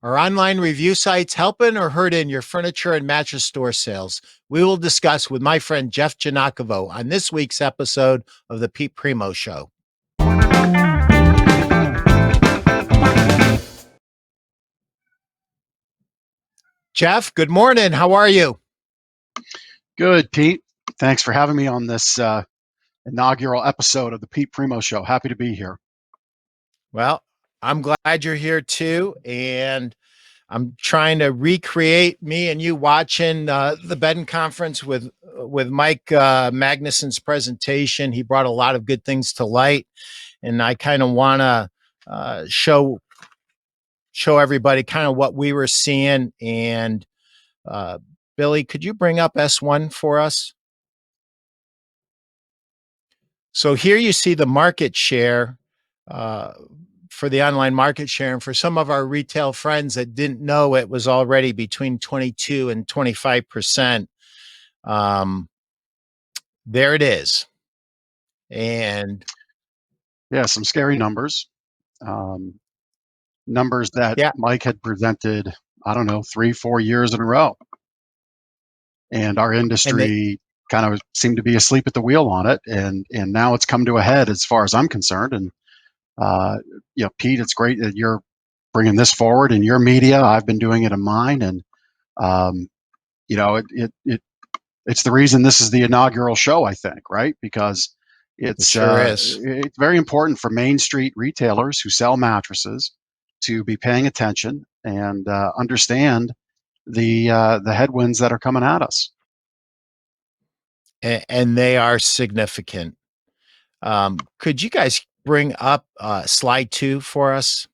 Are online review sites helping or hurting your furniture and mattress store sales? We will discuss with my friend Jeff Giagnocavo on this week's episode of the Pete Primeau Show. Jeff, good morning. How are you? Good, Pete. Thanks for having me on this inaugural episode of the Pete Primeau Show. Happy to be here. Well, I'm glad you're here too. And I'm trying to recreate me and you watching the Beden conference with Mike Magnuson's presentation. He brought a lot of good things to light, and I kind of want to show everybody kind of what we were seeing. And Billy, could you bring up S1 for us? So here you see the market share for the online market share. And for some of our retail friends that didn't know, it was already between 22 and 25%. There it is. And yeah, some scary numbers. Numbers that Mike had presented, I don't know, 3-4 years in a row. And our industry kind of seemed to be asleep at the wheel on it. And now it's come to a head as far as I'm concerned. And, Pete, it's great that you're bringing this forward in your media. I've been doing it in mine. And, it's the reason this is the inaugural show, I think, right? Because it's very important for Main Street retailers who sell mattresses to be paying attention and understand the headwinds that are coming at us. And they are significant. Could you guys bring up slide 2 for us?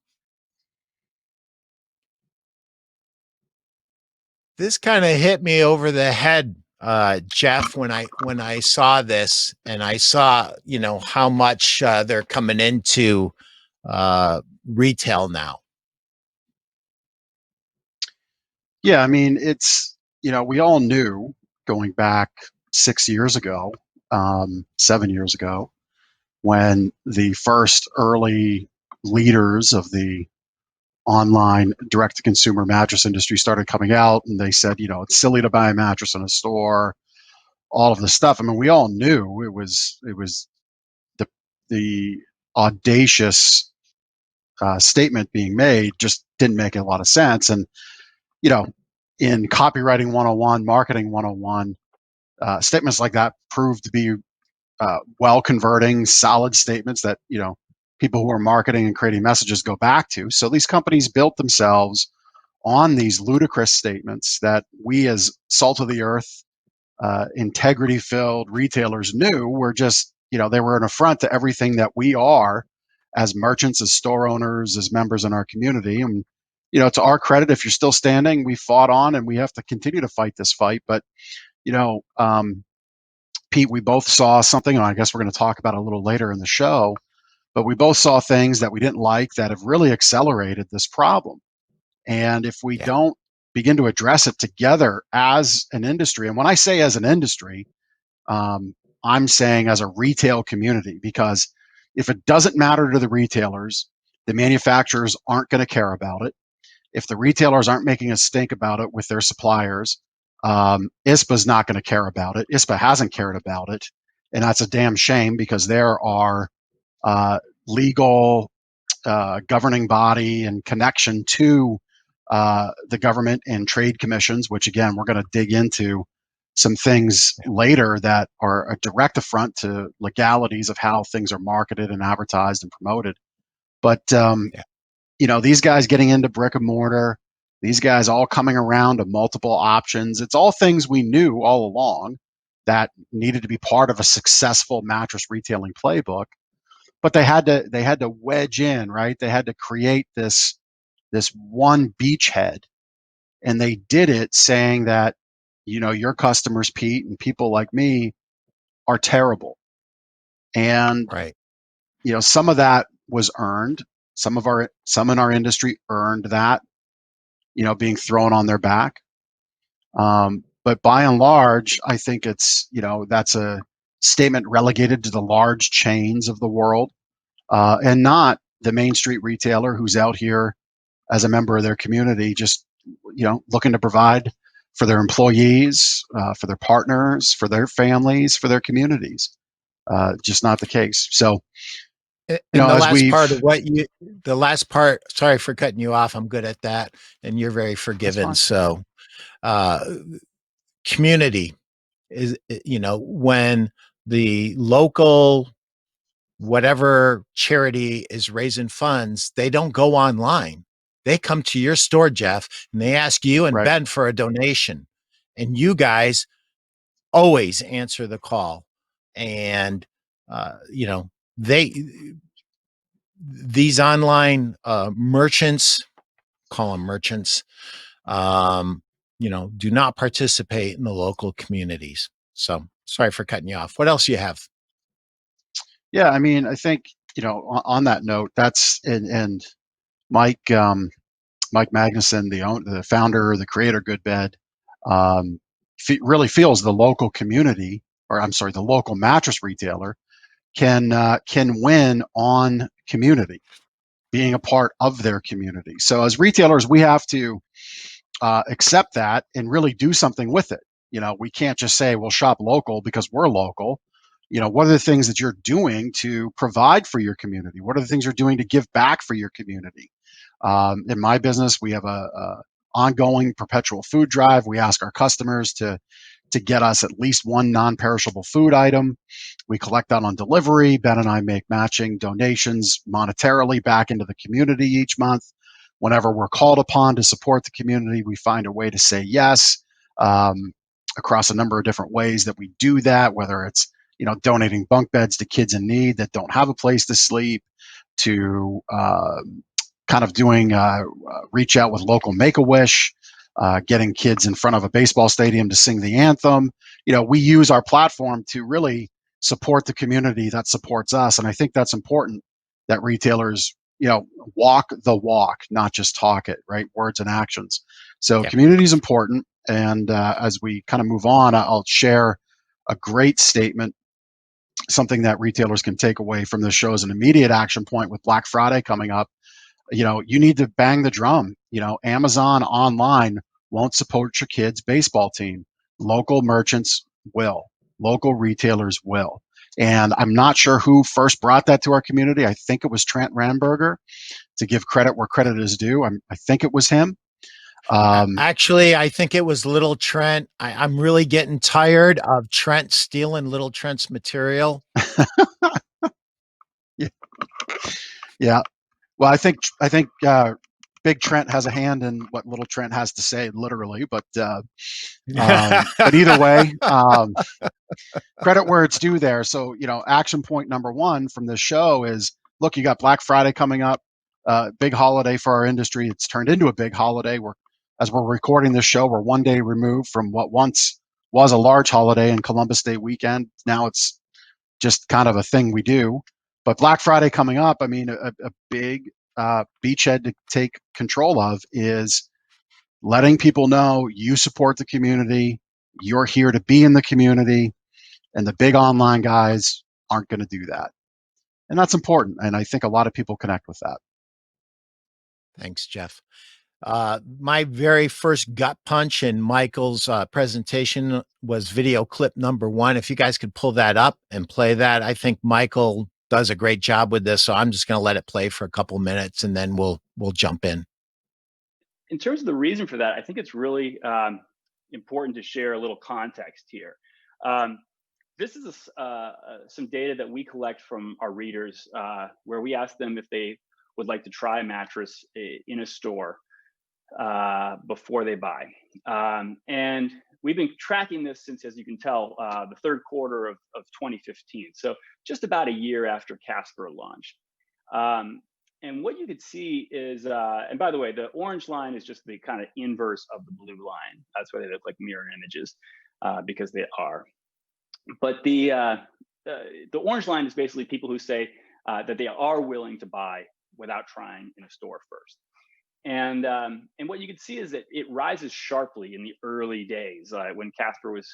This kind of hit me over the head, Jeff, when I saw this, and I saw, how much they're coming into retail now. Yeah, I mean, it's, we all knew going back 6 years ago, 7 years ago, when the first early leaders of the online direct-to-consumer mattress industry started coming out, and they said, it's silly to buy a mattress in a store, all of this stuff. I mean, we all knew it was the audacious statement being made just didn't make a lot of sense. And, in copywriting 101, marketing 101, statements like that proved to be well converting, solid statements that, people who are marketing and creating messages go back to. So these companies built themselves on these ludicrous statements that we as salt of the earth, integrity filled retailers knew were just, they were an affront to everything that we are as merchants, as store owners, as members in our community. And, to our credit, if you're still standing, we fought on and we have to continue to fight this fight. But, Pete, we both saw something, and I guess we're going to talk about it a little later in the show, but we both saw things that we didn't like that have really accelerated this problem. And if we don't begin to address it together as an industry, and when I say as an industry, I'm saying as a retail community, because if it doesn't matter to the retailers, the manufacturers aren't going to care about it. If the retailers aren't making a stink about it with their suppliers, ISPA's not going to care about it. ISPA hasn't cared about it. And that's a damn shame, because there are legal governing body and connection to the government and trade commissions, which, again, we're going to dig into some things later that are a direct affront to legalities of how things are marketed and advertised and promoted. But, these guys getting into brick and mortar, these guys all coming around to multiple options, it's all things we knew all along that needed to be part of a successful mattress retailing playbook. But they had to wedge in, right? They had to create this one beachhead, and they did it saying that, your customers, Pete, and people like me are terrible. And, some of that was earned. Some in our industry earned that, being thrown on their back. But by and large, I think it's, that's a statement relegated to the large chains of the world, and not the Main Street retailer who's out here as a member of their community, just looking to provide for their employees, for their partners, for their families, for their communities. Just not the case. So, And the as last we've, part of the last part, sorry for cutting you off. I'm good at that. And you're very that's forgiven. fine. So, uh, community is, when the local, whatever charity is raising funds, they don't go online. They come to your store, Jeff, and they ask you and Right. Ben for a donation. And you guys always answer the call. And, they, these online merchants, call them merchants, um, do not participate in the local communities. So sorry for cutting you off. What else you have? Yeah. I mean, I think, on that note, that's, and Mike, Mike Magnuson, the founder, the creator, Good Bed, really feels the local community, or I'm sorry, the local mattress retailer can win on community, being a part of their community. So as retailers, we have to accept that and really do something with it. We can't just say we'll shop local because we're local. What are the things that you're doing to provide for your community? What are the things you're doing to give back for your community? In my business, we have a ongoing perpetual food drive. We ask our customers to get us at least one non-perishable food item. We collect that on delivery. Ben and I make matching donations monetarily back into the community each month. Whenever we're called upon to support the community, we find a way to say yes, um, across a number of different ways that we do that, whether it's donating bunk beds to kids in need that don't have a place to sleep, to kind of doing reach out with local Make-A-Wish, getting kids in front of a baseball stadium to sing the anthem. We use our platform to really support the community that supports us, and I think that's important that retailers walk the walk, not just talk it, right? Words and actions. So Yeah. community is important, and as we kind of move on, I'll share a great statement, something that retailers can take away from this show as an immediate action point with Black Friday coming up. You need to bang the drum. Amazon online won't support your kid's baseball team. Local merchants will. Local retailers will. And I'm not sure who first brought that to our community. I think it was Trent Ramberger, to give credit where credit is due. I think it was him. Um, Actually, I think it was Little Trent. I'm really getting tired of Trent stealing Little Trent's material. yeah, yeah. Well, I think Big Trent has a hand in what Little Trent has to say, literally. But either way, credit where it's due there. So, action point number one from this show is, look, you got Black Friday coming up, big holiday for our industry. It's turned into a big holiday. As we're recording this show, we're one day removed from what once was a large holiday in Columbus Day weekend. Now it's just kind of a thing we do. But Black Friday coming up, I mean, a big beachhead to take control of is letting people know you support the community, you're here to be in the community, and the big online guys aren't going to do that. And that's important. And I think a lot of people connect with that. Thanks, Jeff. My very first gut punch in Michael's presentation was video clip number one. If you guys could pull that up and play that, I think Michael does a great job with this. So I'm just going to let it play for a couple minutes and then we'll jump in. In terms of the reason for that, I think it's really important to share a little context here. This is some data that we collect from our readers, where we ask them if they would like to try a mattress in a store before they buy. And we've been tracking this since, as you can tell, the third quarter of 2015. So just about a year after Casper launched. And what you could see is, and by the way, the orange line is just the kind of inverse of the blue line. That's why they look like mirror images, because they are. But the orange line is basically people who say that they are willing to buy without trying in a store first. And what you can see is that it rises sharply in the early days when Casper was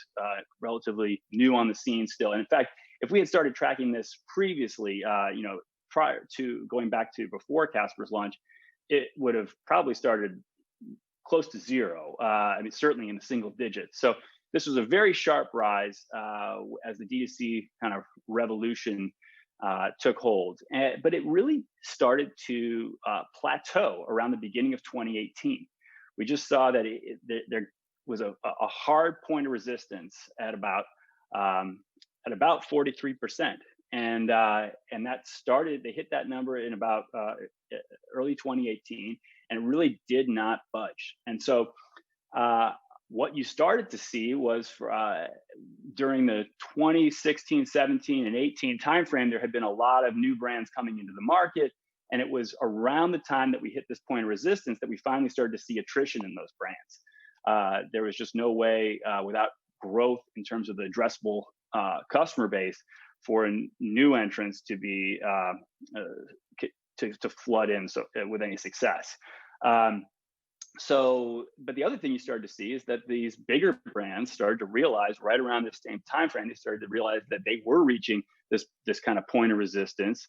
relatively new on the scene still. And in fact, if we had started tracking this previously, prior to going back to before Casper's launch, it would have probably started close to zero. I mean, certainly in the single digits. So this was a very sharp rise as the D2C kind of revolution took hold. But it really started to plateau around the beginning of 2018. We just saw that there was a hard point of resistance at about 43%. And that started, they hit that number in about early 2018, and it really did not budge. And so what you started to see was during the 2016, 17, and 18 timeframe, there had been a lot of new brands coming into the market. And it was around the time that we hit this point of resistance that we finally started to see attrition in those brands. There was just no way without growth in terms of the addressable customer base for new entrants to be to flood in with any success. But the other thing you started to see is that these bigger brands started to realize right around the same time frame, they started to realize that they were reaching this kind of point of resistance,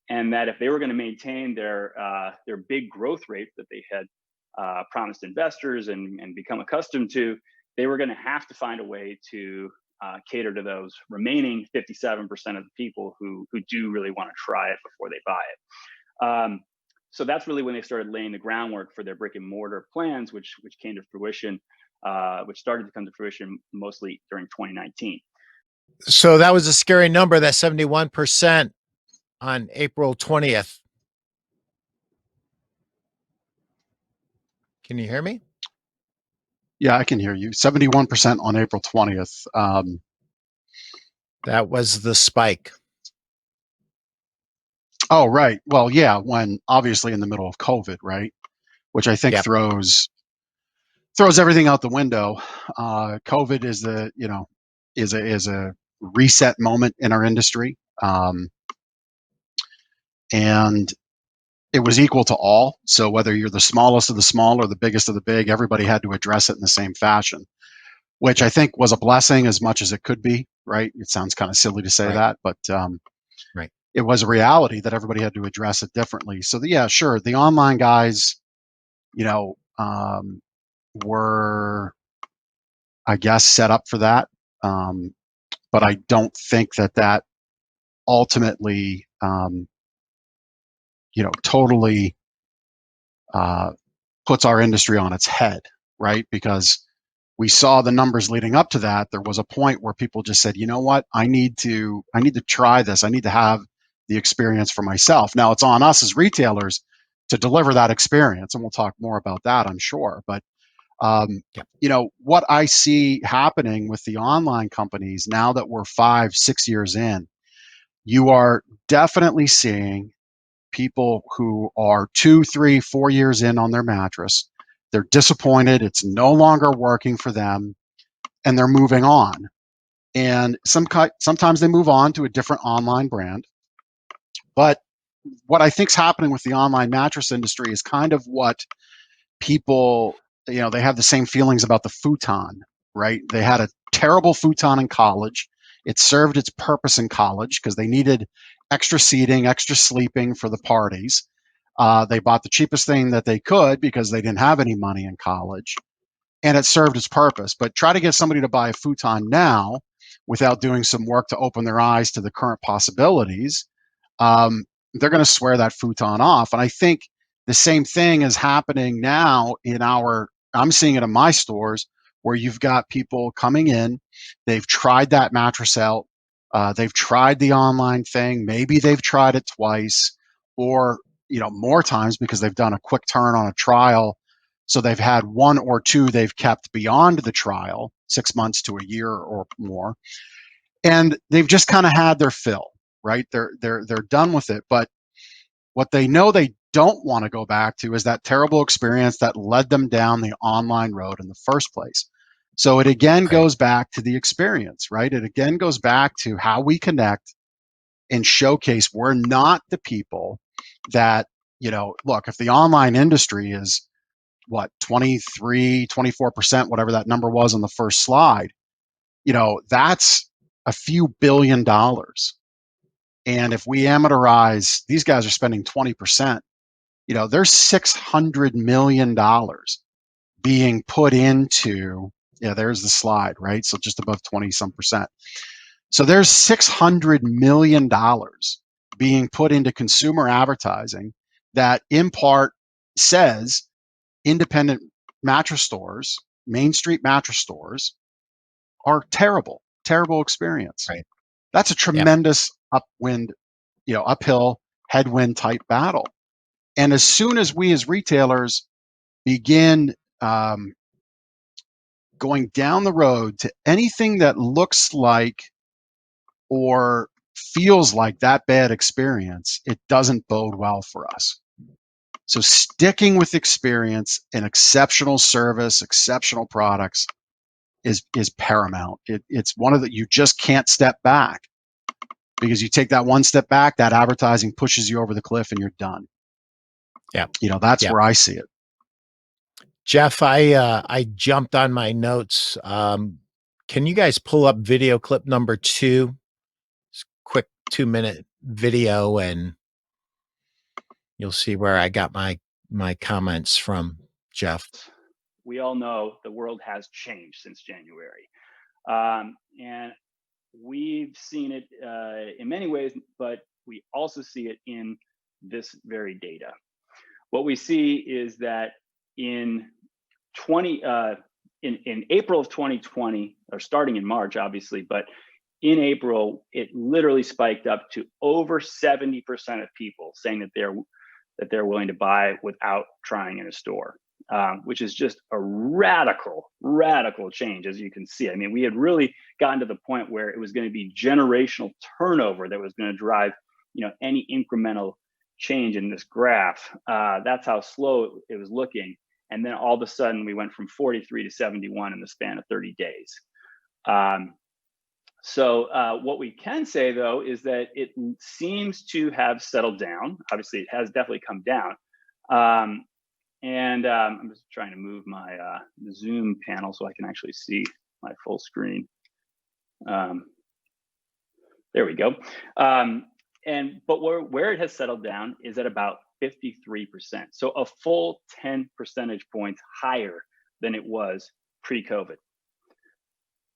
and that if they were going to maintain their big growth rate that they had promised investors and become accustomed to, they were going to have to find a way to cater to those remaining 57% of the people who do really want to try it before they buy it. So that's really when they started laying the groundwork for their brick and mortar plans, which came to fruition, which started to come to fruition mostly during 2019. So that was a scary number, that 71% on April 20th. Can you hear me? Yeah, I can hear you. 71% on April 20th. That was the spike. Oh, right. Well, yeah, when obviously in the middle of COVID, right? Which I think throws everything out the window. COVID is a reset moment in our industry. And it was equal to all. So whether you're the smallest of the small or the biggest of the big, everybody had to address it in the same fashion, which I think was a blessing as much as it could be, right? It sounds kind of silly to say that, but it was a reality that everybody had to address it differently. So yeah, sure, the online guys, were, I guess, set up for that. But I don't think that ultimately, totally puts our industry on its head, right? Because we saw the numbers leading up to that. There was a point where people just said, you know what, I need to try this. I need to have the experience for myself. Now it's on us as retailers to deliver that experience, and we'll talk more about that, I'm sure. But what I see happening with the online companies now that we're 5-6 years in, you are definitely seeing people who are 2, 3, 4 years in on their mattress. They're disappointed. It's no longer working for them, and they're moving on. And sometimes they move on to a different online brand. But what I think's happening with the online mattress industry is kind of what people, they have the same feelings about the futon, right? They had a terrible futon in college. It served its purpose in college because they needed extra seating, extra sleeping for the parties. They bought the cheapest thing that they could because they didn't have any money in college, and it served its purpose. But try to get somebody to buy a futon now without doing some work to open their eyes to the current possibilities. They're going to swear that futon off. And I think the same thing is happening now I'm seeing it in my stores, where you've got people coming in, they've tried that mattress out, they've tried the online thing, maybe they've tried it twice, or more times because they've done a quick turn on a trial. So they've had 1 or 2 they've kept beyond the trial, 6 months to a year or more, and they've just kind of had their fill, right? They're done with it. But what they know they don't want to go back to is that terrible experience that led them down the online road in the first place. So it again goes back to the experience, right? It again goes back to how we connect and showcase we're not the people that, look, if the online industry is what, 23, 24%, whatever that number was on the first slide, that's a few $billion. And if we amateurize, these guys are spending 20% there's $600 million being put into, there's the slide, right? So just above 20 some percent. So there's $600 million being put into consumer advertising that in part says independent mattress stores, Main Street mattress stores are terrible experience. Right. That's a tremendous uphill headwind type battle. And as soon as we as retailers begin going down the road to anything that looks like or feels like that bad experience, it doesn't bode well for us. So sticking with experience and exceptional service, exceptional products is paramount. It's one of the, you just can't step back, because you take that one step back, that advertising pushes you over the cliff and you're done. Yeah. That's where I see it. Jeff, I jumped on my notes. Can you guys pull up video clip number 2? It's a quick 2-minute video, and you'll see where I got my comments from, Jeff. We all know the world has changed since January. And we've seen it in many ways, but we also see it in this very data. What we see is that in April of 2020, or starting in March, obviously, but in April, it literally spiked up to over 70% of people saying that they're willing to buy without trying in a store, which is just a radical change, as you can see. I mean, we had really gotten to the point where it was going to be generational turnover that was going to drive, any incremental change in this graph. That's how slow it was looking. And then all of a sudden we went from 43 to 71 in the span of 30 days. So what we can say, though, is that it seems to have settled down. Obviously, it has definitely come down. And I'm just trying to move my Zoom panel so I can actually see my full screen. There we go. But where it has settled down is at about 53%. So a full 10 percentage points higher than it was pre-COVID.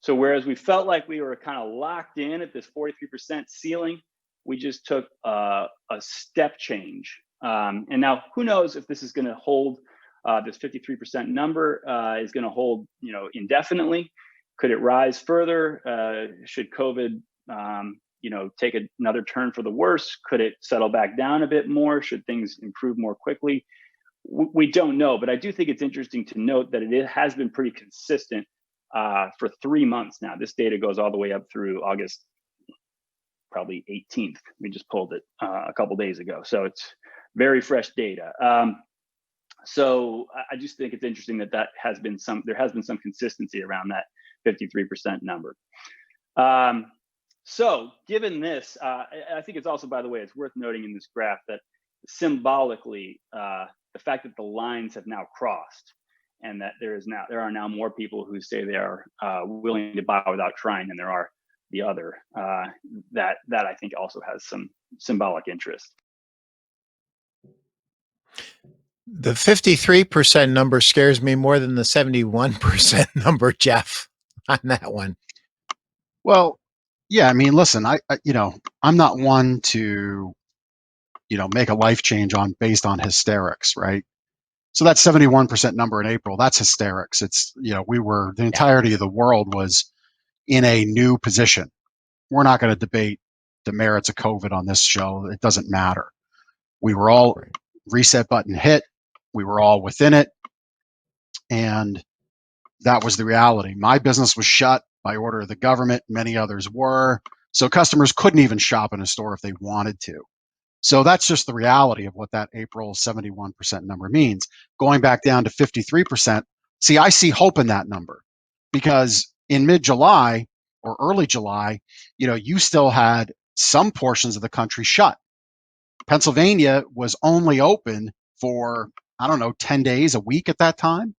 So whereas we felt like we were kind of locked in at this 43% ceiling, we just took a step change. And now who knows if this is going to hold, this 53% number is going to hold, indefinitely. Could it rise further? Should COVID, take another turn for the worse? Could it settle back down a bit more? Should things improve more quickly? We don't know, but I do think it's interesting to note that it has been pretty consistent for 3 months now. This data goes all the way up through August, probably 18th. We just pulled it a couple days ago, so it's very fresh data. So I just think it's interesting that there has been some consistency around that 53% number. So given this, I think it's also, by the way, it's worth noting in this graph that symbolically, the fact that the lines have now crossed, and that there are now more people who say they are willing to buy without trying than there are the other. That I think also has some symbolic interest. The 53% number scares me more than the 71% number, Jeff, on that one. Well, yeah, I mean, listen, I'm not one to, make a life change based on hysterics, right? So that 71% number in April, that's hysterics. It's, the entirety of the world was in a new position. We're not going to debate the merits of COVID on this show. It doesn't matter. We were all reset button hit. We were all within it. And that was the reality. My business was shut by order of the government. Many others were. So customers couldn't even shop in a store if they wanted to. So that's just the reality of what that April 71% number means. Going back down to 53%, see, I see hope in that number, because in mid-July or early July, you still had some portions of the country shut. Pennsylvania was only open for, 10 days, a week at that time.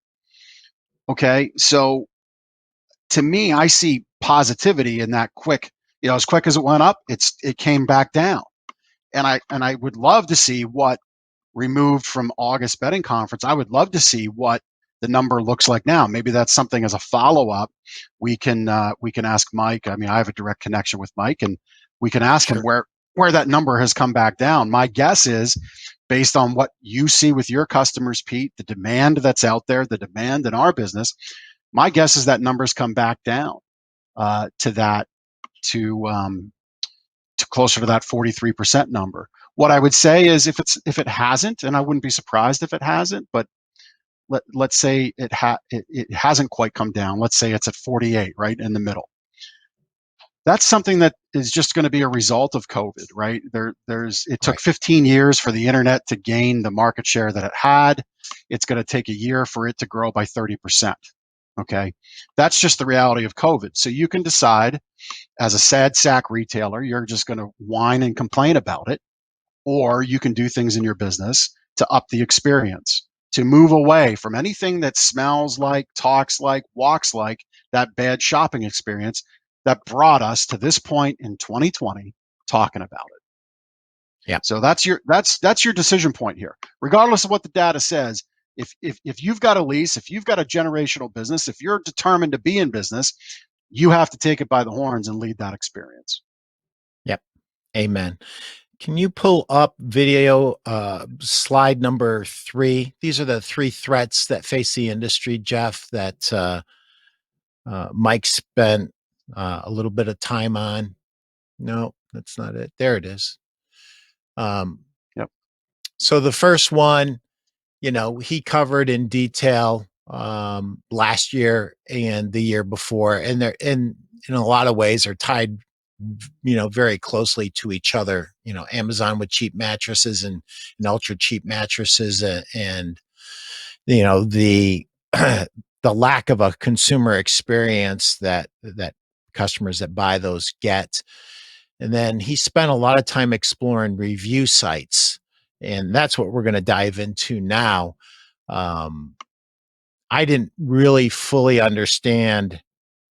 Okay, so to me, I see positivity in that quick, as quick as it went up, it came back down. And I would love to see what removed from August betting conference, I would love to see what the number looks like now. Maybe that's something as a follow-up we can ask Mike. I mean, I have a direct connection with Mike, and we can ask him where that number has come back down. My guess is, based on what you see with your customers, Pete, the demand that's out there, the demand in our business, my guess is that numbers come back down to closer to that 43% number. What I would say is if it hasn't, and I wouldn't be surprised if it hasn't, but let's say it hasn't quite come down. Let's say it's at 48, right in the middle. That's something that is just going to be a result of COVID, right? It took 15 years for the internet to gain the market share that it had. It's going to take a year for it to grow by 30%. Okay, that's just the reality of COVID. So you can decide, as a sad sack retailer, you're just going to whine and complain about it, or you can do things in your business to up the experience, to move away from anything that smells like, talks like, walks like that bad shopping experience that brought us to this point in 2020 talking about it. Yeah. So that's your decision point here. Regardless of what the data says, if you've got a lease, if you've got a generational business, if you're determined to be in business, you have to take it by the horns and lead that experience. Yep. Amen. Can you pull up video slide number 3? These are the 3 threats that face the industry, Jeff, that Mike spent a little bit of time on. No, that's not it. There it is. Yep. So the first one, he covered in detail last year and the year before, and they're in a lot of ways are tied, very closely to each other. Amazon with cheap mattresses and ultra cheap mattresses, and the the lack of a consumer experience that customers that buy those get. And then he spent a lot of time exploring review sites, and that's what we're going to dive into now. I didn't really fully understand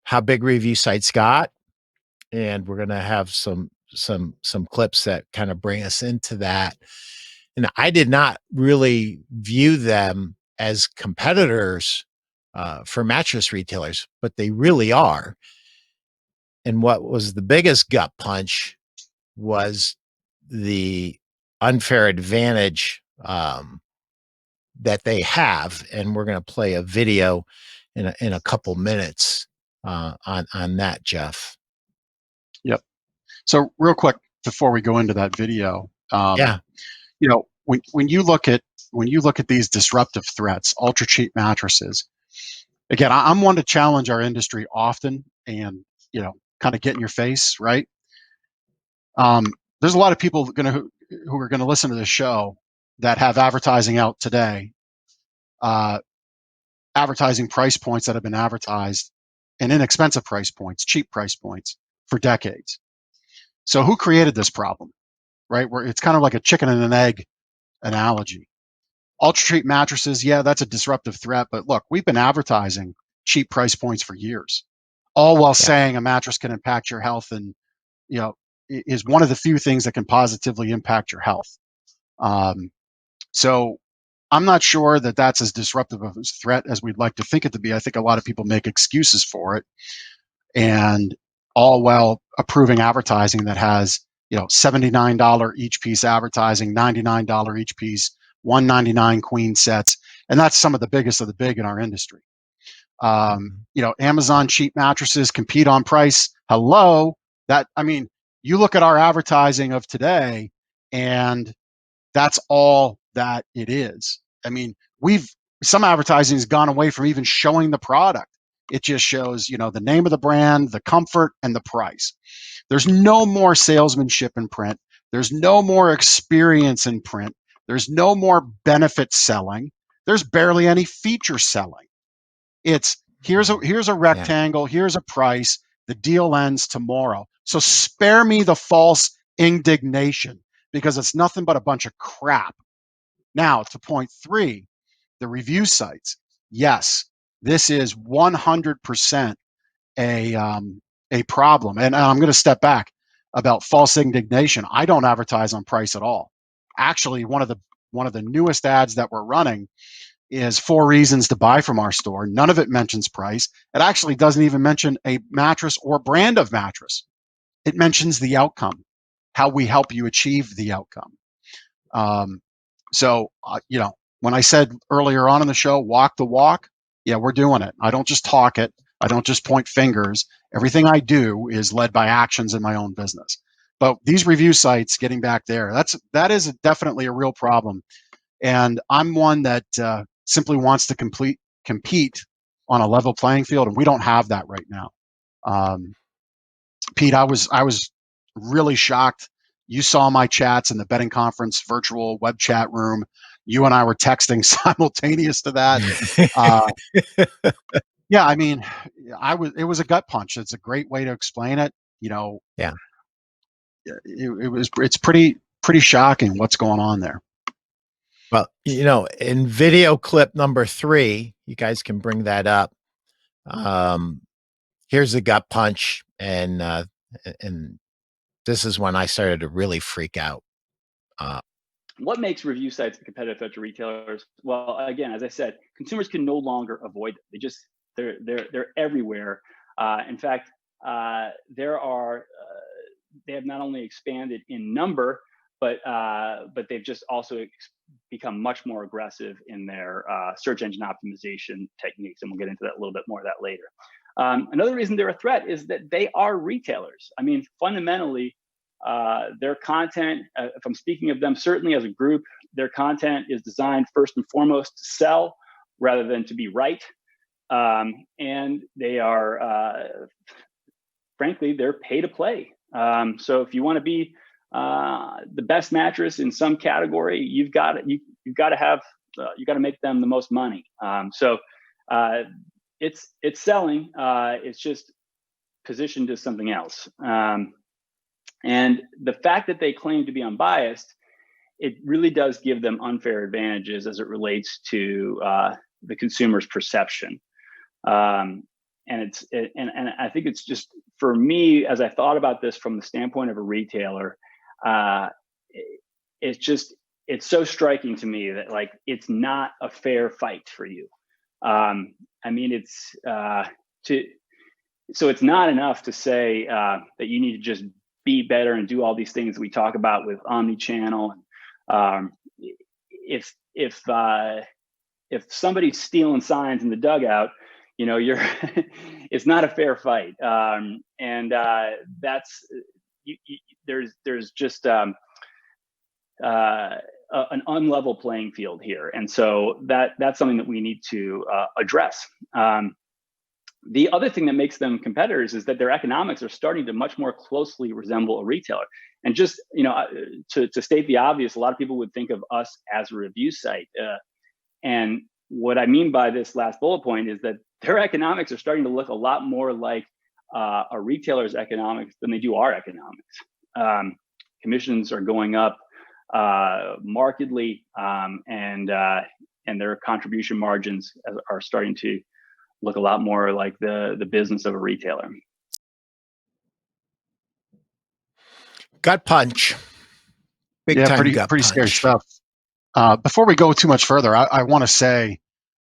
how big review sites got, and we're going to have some clips that kind of bring us into that. And I did not really view them as competitors for mattress retailers, but they really are. And what was the biggest gut punch was the unfair advantage that they have, and we're going to play a video in a couple minutes on that, Jeff. Yep. So real quick before we go into that video, when you look at these disruptive threats, ultra cheap mattresses, again, I'm one to challenge our industry often, and kind of get in your face, right? There's a lot of people who are going to listen to this show that have advertising out today, advertising price points that have been advertised, and inexpensive price points, cheap price points for decades. So who created this problem, right? Where it's kind of like a chicken and an egg analogy. Ultra cheap mattresses, yeah, that's a disruptive threat, but look, we've been advertising cheap price points for years, all while saying a mattress can impact your health and is one of the few things that can positively impact your health. So I'm not sure that that's as disruptive of a threat as we'd like to think it to be. I think a lot of people make excuses for it, and all while approving advertising that has $79 each piece advertising, $99 each piece, $199 queen sets, and that's some of the biggest of the big in our industry. Amazon cheap mattresses compete on price. Hello, you look at our advertising of today, and that's all that it is. Some advertising has gone away from even showing the product. It just shows, the name of the brand, the comfort, and the price. There's no more salesmanship in print. There's no more experience in print. There's no more benefit selling. There's barely any feature selling. It's here's a rectangle, here's a price, the deal ends tomorrow. So spare me the false indignation, because it's nothing but a bunch of crap. Now, to point 3, the review sites. Yes, this is 100% a problem. And I'm going to step back about false indignation. I don't advertise on price at all. Actually, one of the one of the newest ads that we're running is 4 reasons to buy from our store. None of it mentions price. It actually doesn't even mention a mattress or brand of mattress. It mentions the outcome, how we help you achieve the outcome. When I said earlier on in the show, walk the walk, yeah, we're doing it. I don't just talk it. I don't just point fingers. Everything I do is led by actions in my own business. But these review sites, getting back there, that is definitely a real problem. And I'm one that simply wants to compete on a level playing field, and we don't have that right now. Pete, I was really shocked. You saw my chats in the betting conference virtual web chat room. You and I were texting simultaneous to that. Yeah, I mean, it was a gut punch. It's a great way to explain it. Yeah. It's pretty shocking what's going on there. Well, in video clip number 3, you guys can bring that up. Here's a gut punch, and this is when I started to really freak out. What makes review sites a competitive threat to retailers? Well, again, as I said, consumers can no longer avoid them. They're everywhere. In fact, they have not only expanded in number, but they've just also become much more aggressive in their search engine optimization techniques, and we'll get into that a little bit more of that later. Another reason they're a threat is that they are retailers. I mean, fundamentally, their content, if I'm speaking of them, certainly as a group, their content is designed first and foremost to sell rather than to be right. And they are, frankly, they're pay to play. So if you want to be the best mattress in some category, you've got to make them the most money. It's selling. It's just positioned as something else. And the fact that they claim to be unbiased, it really does give them unfair advantages as it relates to the consumer's perception. And I think it's just, for me, as I thought about this from the standpoint of a retailer, it's so striking to me that, like, it's not a fair fight for you. I mean, so it's not enough to say that you need to just be better and do all these things we talk about with omni-channel. If somebody's stealing signs in the dugout, it's not a fair fight. There's just an unlevel playing field here, and so that's something that we need to address. The other thing that makes them competitors is that their economics are starting to much more closely resemble a retailer. And just, to state the obvious, a lot of people would think of us as a review site. And what I mean by this last bullet point is that their economics are starting to look a lot more like a retailer's economics than they do our economics. Commissions are going up markedly, and their contribution margins are starting to look a lot more like the business of a retailer. Gut punch. Big time gut pretty punch. Scary stuff. Before we go too much further, I want to say,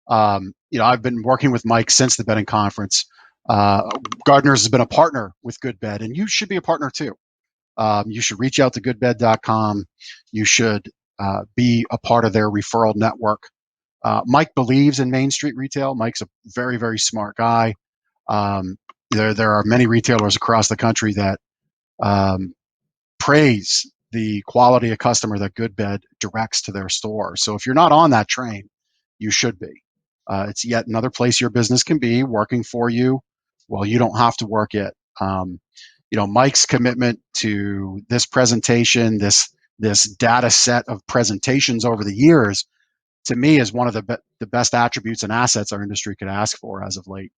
I've been working with Mike since the betting conference. Gardner's has been a partner with GoodBed, and you should be a partner too. You should reach out to goodbed.com. You should be a part of their referral network. Mike believes in Main Street retail. Mike's a very, very smart guy. There are many retailers across the country that praise the quality of customer that GoodBed directs to their store. So if you're not on that train, you should be. It's yet another place your business can be working for you. Well, you don't have to work it. Mike's commitment to this presentation, this data set of presentations over the years, to me, is one of the best attributes and assets our industry could ask for as of late.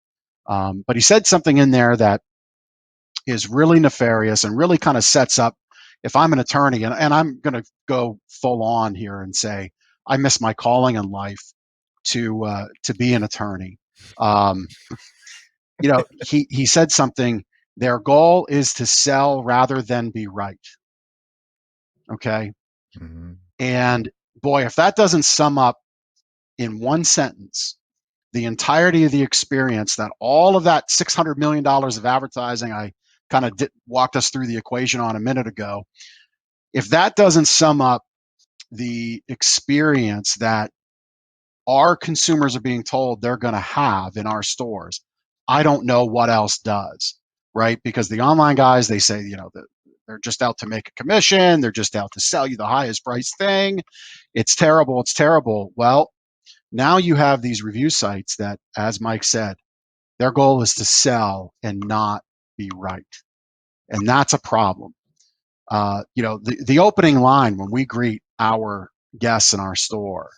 But he said something in there that is really nefarious and really kind of sets up, if I'm an attorney, and I'm going to go full on here and say, I miss my calling in life to be an attorney. He said something, their goal is to sell rather than be right. Okay. Mm-hmm. And boy, if that doesn't sum up in one sentence the entirety of the experience, that all of that $600 million of advertising I kind of walked us through the equation on a minute ago, if that doesn't sum up the experience that our consumers are being told they're going to have in our stores, I don't know what else does, right? Because the online guys, they say, they're just out to make a commission. They're just out to sell you the highest price thing. It's terrible. It's terrible. Well, now you have these review sites that, as Mike said, their goal is to sell and not be right. And that's a problem. The opening line when we greet our guests in our store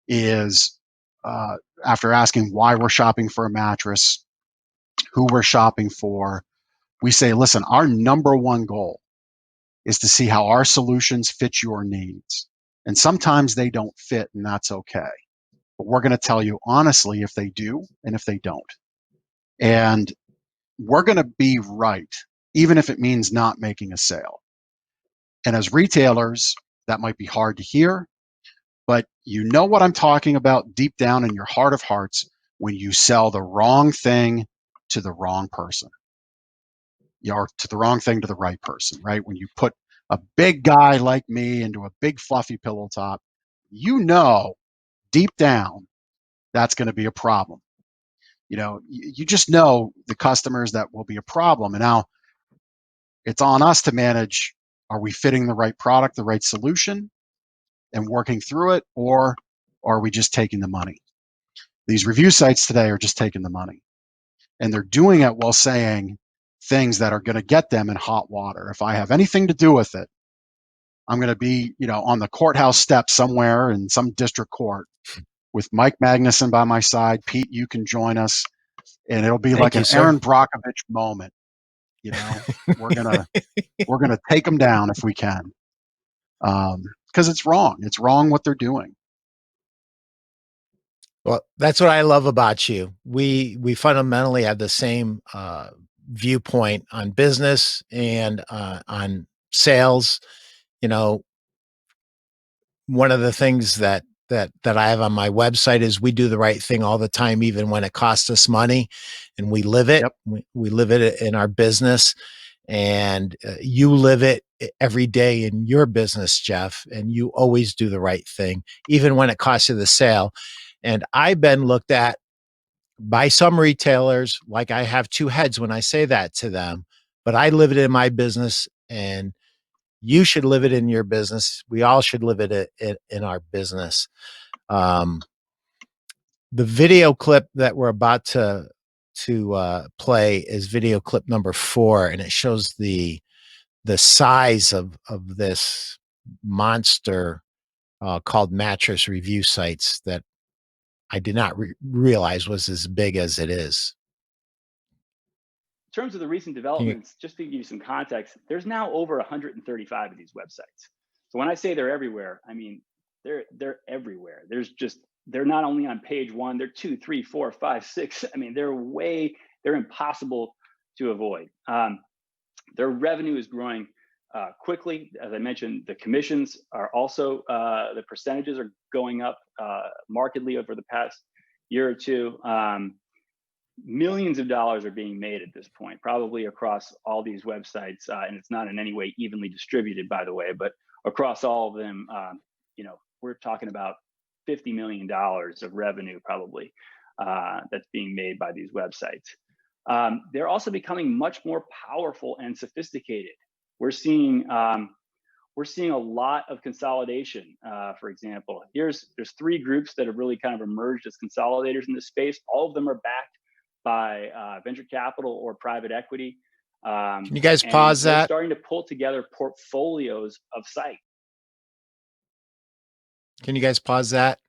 is after asking why we're shopping for a mattress, who we're shopping for, we say, listen, our number one goal is to see how our solutions fit your needs. And sometimes they don't fit, and that's okay. But we're going to tell you honestly if they do and if they don't. And we're going to be right, even if it means not making a sale. And as retailers, that might be hard to hear, but you know what I'm talking about deep down in your heart of hearts when you sell the wrong thing to the wrong person, or to the wrong thing to the right person, right? When you put a big guy like me into a big fluffy pillow top, deep down, that's going to be a problem. You just know the customers that will be a problem. And now it's on us to manage, are we fitting the right product, the right solution, and working through it, or are we just taking the money? These review sites today are just taking the money. And they're doing it while saying things that are going to get them in hot water. If I have anything to do with it, I'm going to be, on the courthouse steps somewhere in some district court with Mike Magnuson by my side. Pete, you can join us, and it'll be like Thank you, an sir. Aaron Brockovich moment. We're gonna take them down if we can, because it's wrong. It's wrong what they're doing. Well, that's what I love about you. We fundamentally have the same viewpoint on business and on sales. One of the things that I have on my website is we do the right thing all the time, even when it costs us money, and we live it. Yep. We live it in our business, and you live it every day in your business, Jeff, and you always do the right thing, even when it costs you the sale. And I've been looked at by some retailers like I have two heads when I say that to them, but I live it in my business, and you should live it in your business. We all should live it in our business. The video clip that we're about to play is video clip number 4, and it shows the size of this monster called Mattress review sites that I did not realize was as big as it is. In terms of the recent developments, just to give you some context, there's now over 135 of these websites. So when I say they're everywhere, I mean they're everywhere. They're not only on page 1, they're 2, 3, 4, 5, 6. I mean, they're impossible to avoid. Their revenue is growing quickly. As I mentioned, the commissions are also, the percentages are going up markedly over the past year or two. Millions of dollars are being made at this point, probably across all these websites. And it's not in any way evenly distributed, by the way, but across all of them, we're talking about $50 million of revenue probably that's being made by these websites. They're also becoming much more powerful and sophisticated. We're seeing a lot of consolidation. For example, there's 3 groups that have really kind of emerged as consolidators in this space. All of them are backed by venture capital or private equity. Can you guys pause that? They're starting to pull together portfolios of sites. Can you guys pause that?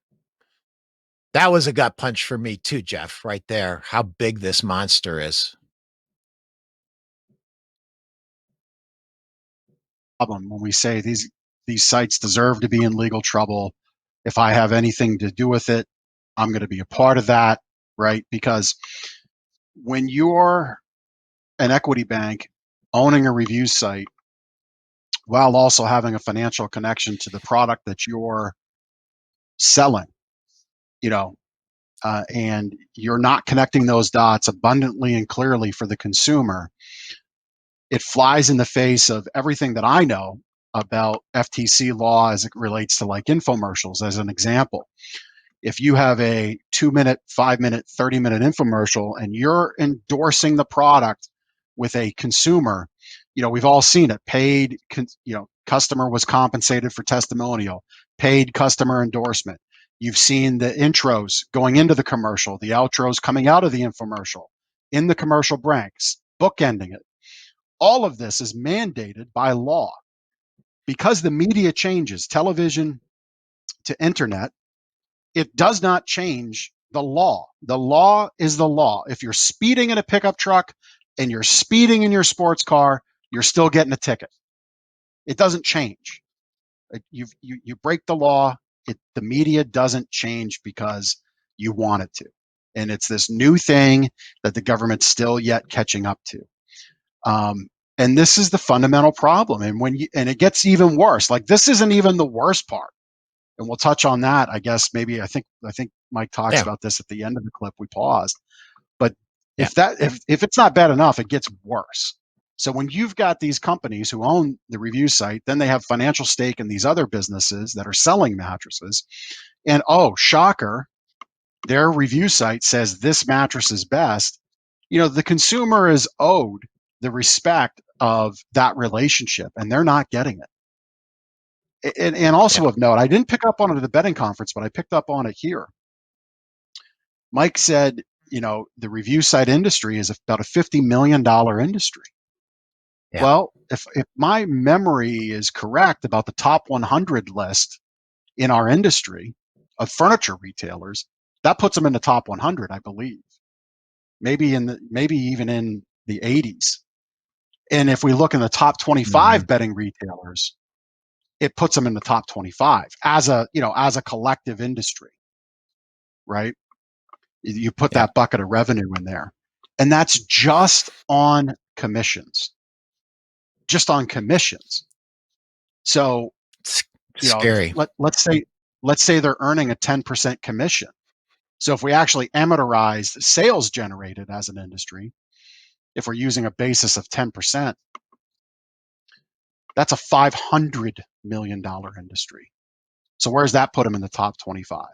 That was a gut punch for me too, Jeff, right there. How big this monster is. Problem when we say these sites deserve to be in legal trouble. If I have anything to do with it, I'm going to be a part of that, right? Because when you're an equity bank owning a review site while also having a financial connection to the product that you're selling, you know, and you're not connecting those dots abundantly and clearly for the consumer, it flies in the face of everything that I know about FTC law as it relates to like infomercials, as an example. If you have a 2-minute, 5-minute, 30-minute infomercial and you're endorsing the product with a consumer, you know, we've all seen it. Paid, you know, customer was compensated for testimonial, paid customer endorsement. You've seen the intros going into the commercial, the outros coming out of the infomercial, in the commercial breaks, bookending it. All of this is mandated by law. Because the media changes, television to internet, it does not change the law. The law is the law. If you're speeding in a pickup truck and you're speeding in your sports car, you're still getting a ticket. It doesn't change. You break the law. The media doesn't change because you want it to. And it's this new thing that the government's still yet catching up to. And this is the fundamental problem. And it gets even worse. Like, this isn't even the worst part. And we'll touch on that, I guess. Maybe I think Mike talks about this at the end of the clip. We paused. But if it's not bad enough, it gets worse. So when you've got these companies who own the review site, then they have financial stake in these other businesses that are selling mattresses. And oh, shocker, their review site says this mattress is best. You know, the consumer is owed the respect of that relationship, and they're not getting it. And also of note, I didn't pick up on it at the betting conference, but I picked up on it here. Mike said, you know, the review site industry is about a $50 million industry. Yeah. Well, if my memory is correct about the top 100 list in our industry of furniture retailers, that puts them in the top 100, I believe. Maybe even in the 80s. And if we look in the top 25 betting retailers, it puts them in the top 25 as a collective industry, right? You put that bucket of revenue in there, and that's just on commissions. Just on commissions. So, you know, scary. Let's say they're earning a 10% commission. So if we actually amortized sales generated as an industry, if we're using a basis of 10%, that's a $500 million industry. So where's that put them in the top 25?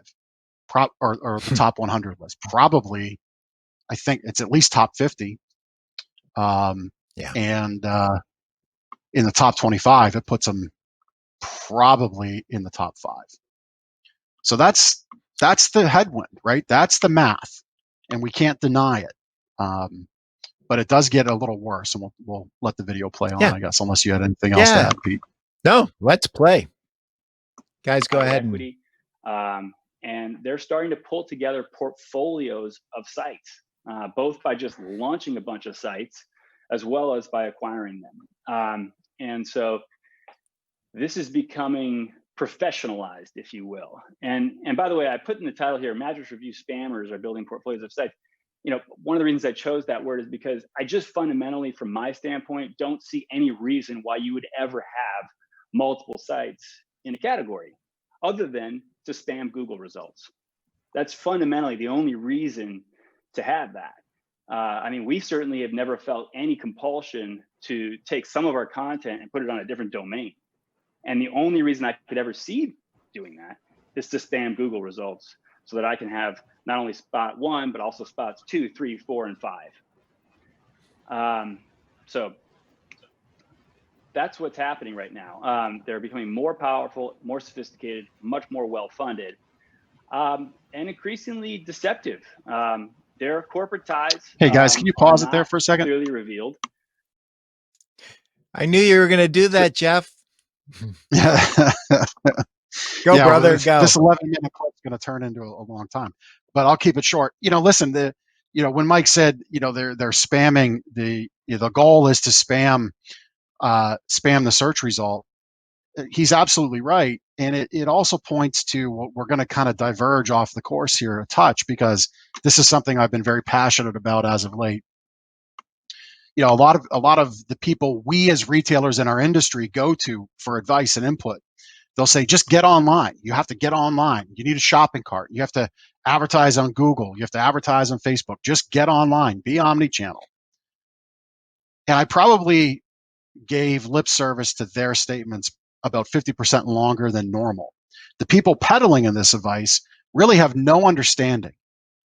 Or the top 100 list? Probably, I think it's at least top 50. And in the top 25, it puts them probably in the top 5. So that's the headwind, right? That's the math, and we can't deny it. But it does get a little worse, and we'll let the video play on, I guess, unless you had anything else to add, Pete. No, let's play. Guys, go ahead. Equity, and they're starting to pull together portfolios of sites, both by just launching a bunch of sites, as well as by acquiring them. And so this is becoming professionalized, if you will. And by the way, I put in the title here, Mattress Review Spammers are building portfolios of sites. You know, one of the reasons I chose that word is because I just fundamentally, from my standpoint, don't see any reason why you would ever have multiple sites in a category other than to spam Google results. That's fundamentally the only reason to have that. I mean, we certainly have never felt any compulsion to take some of our content and put it on a different domain. And the only reason I could ever see doing that is to spam Google results so that I can have not only spot 1, but also spots 2, 3, 4, and 5. So that's what's happening right now. They're becoming more powerful, more sophisticated, much more well-funded, and increasingly deceptive. Their corporate ties. Hey guys, can you pause it there for a second? Clearly revealed. I knew you were going to do that, Jeff. Go, yeah, brother, go. This 11-minute clip is going to turn into a long time, but I'll keep it short. You know, listen, when Mike said, you know, they're spamming the goal is to spam the search result. He's absolutely right, and it also points to what we're going to kind of diverge off the course here a touch, because this is something I've been very passionate about as of late. You know, a lot of the people we as retailers in our industry go to for advice and input they'll say, just get online. You have to get online. You need a shopping cart. You have to advertise on Google. You have to advertise on Facebook. Just get online. Be omnichannel. And I probably gave lip service to their statements about 50% longer than normal. The people peddling in this advice really have no understanding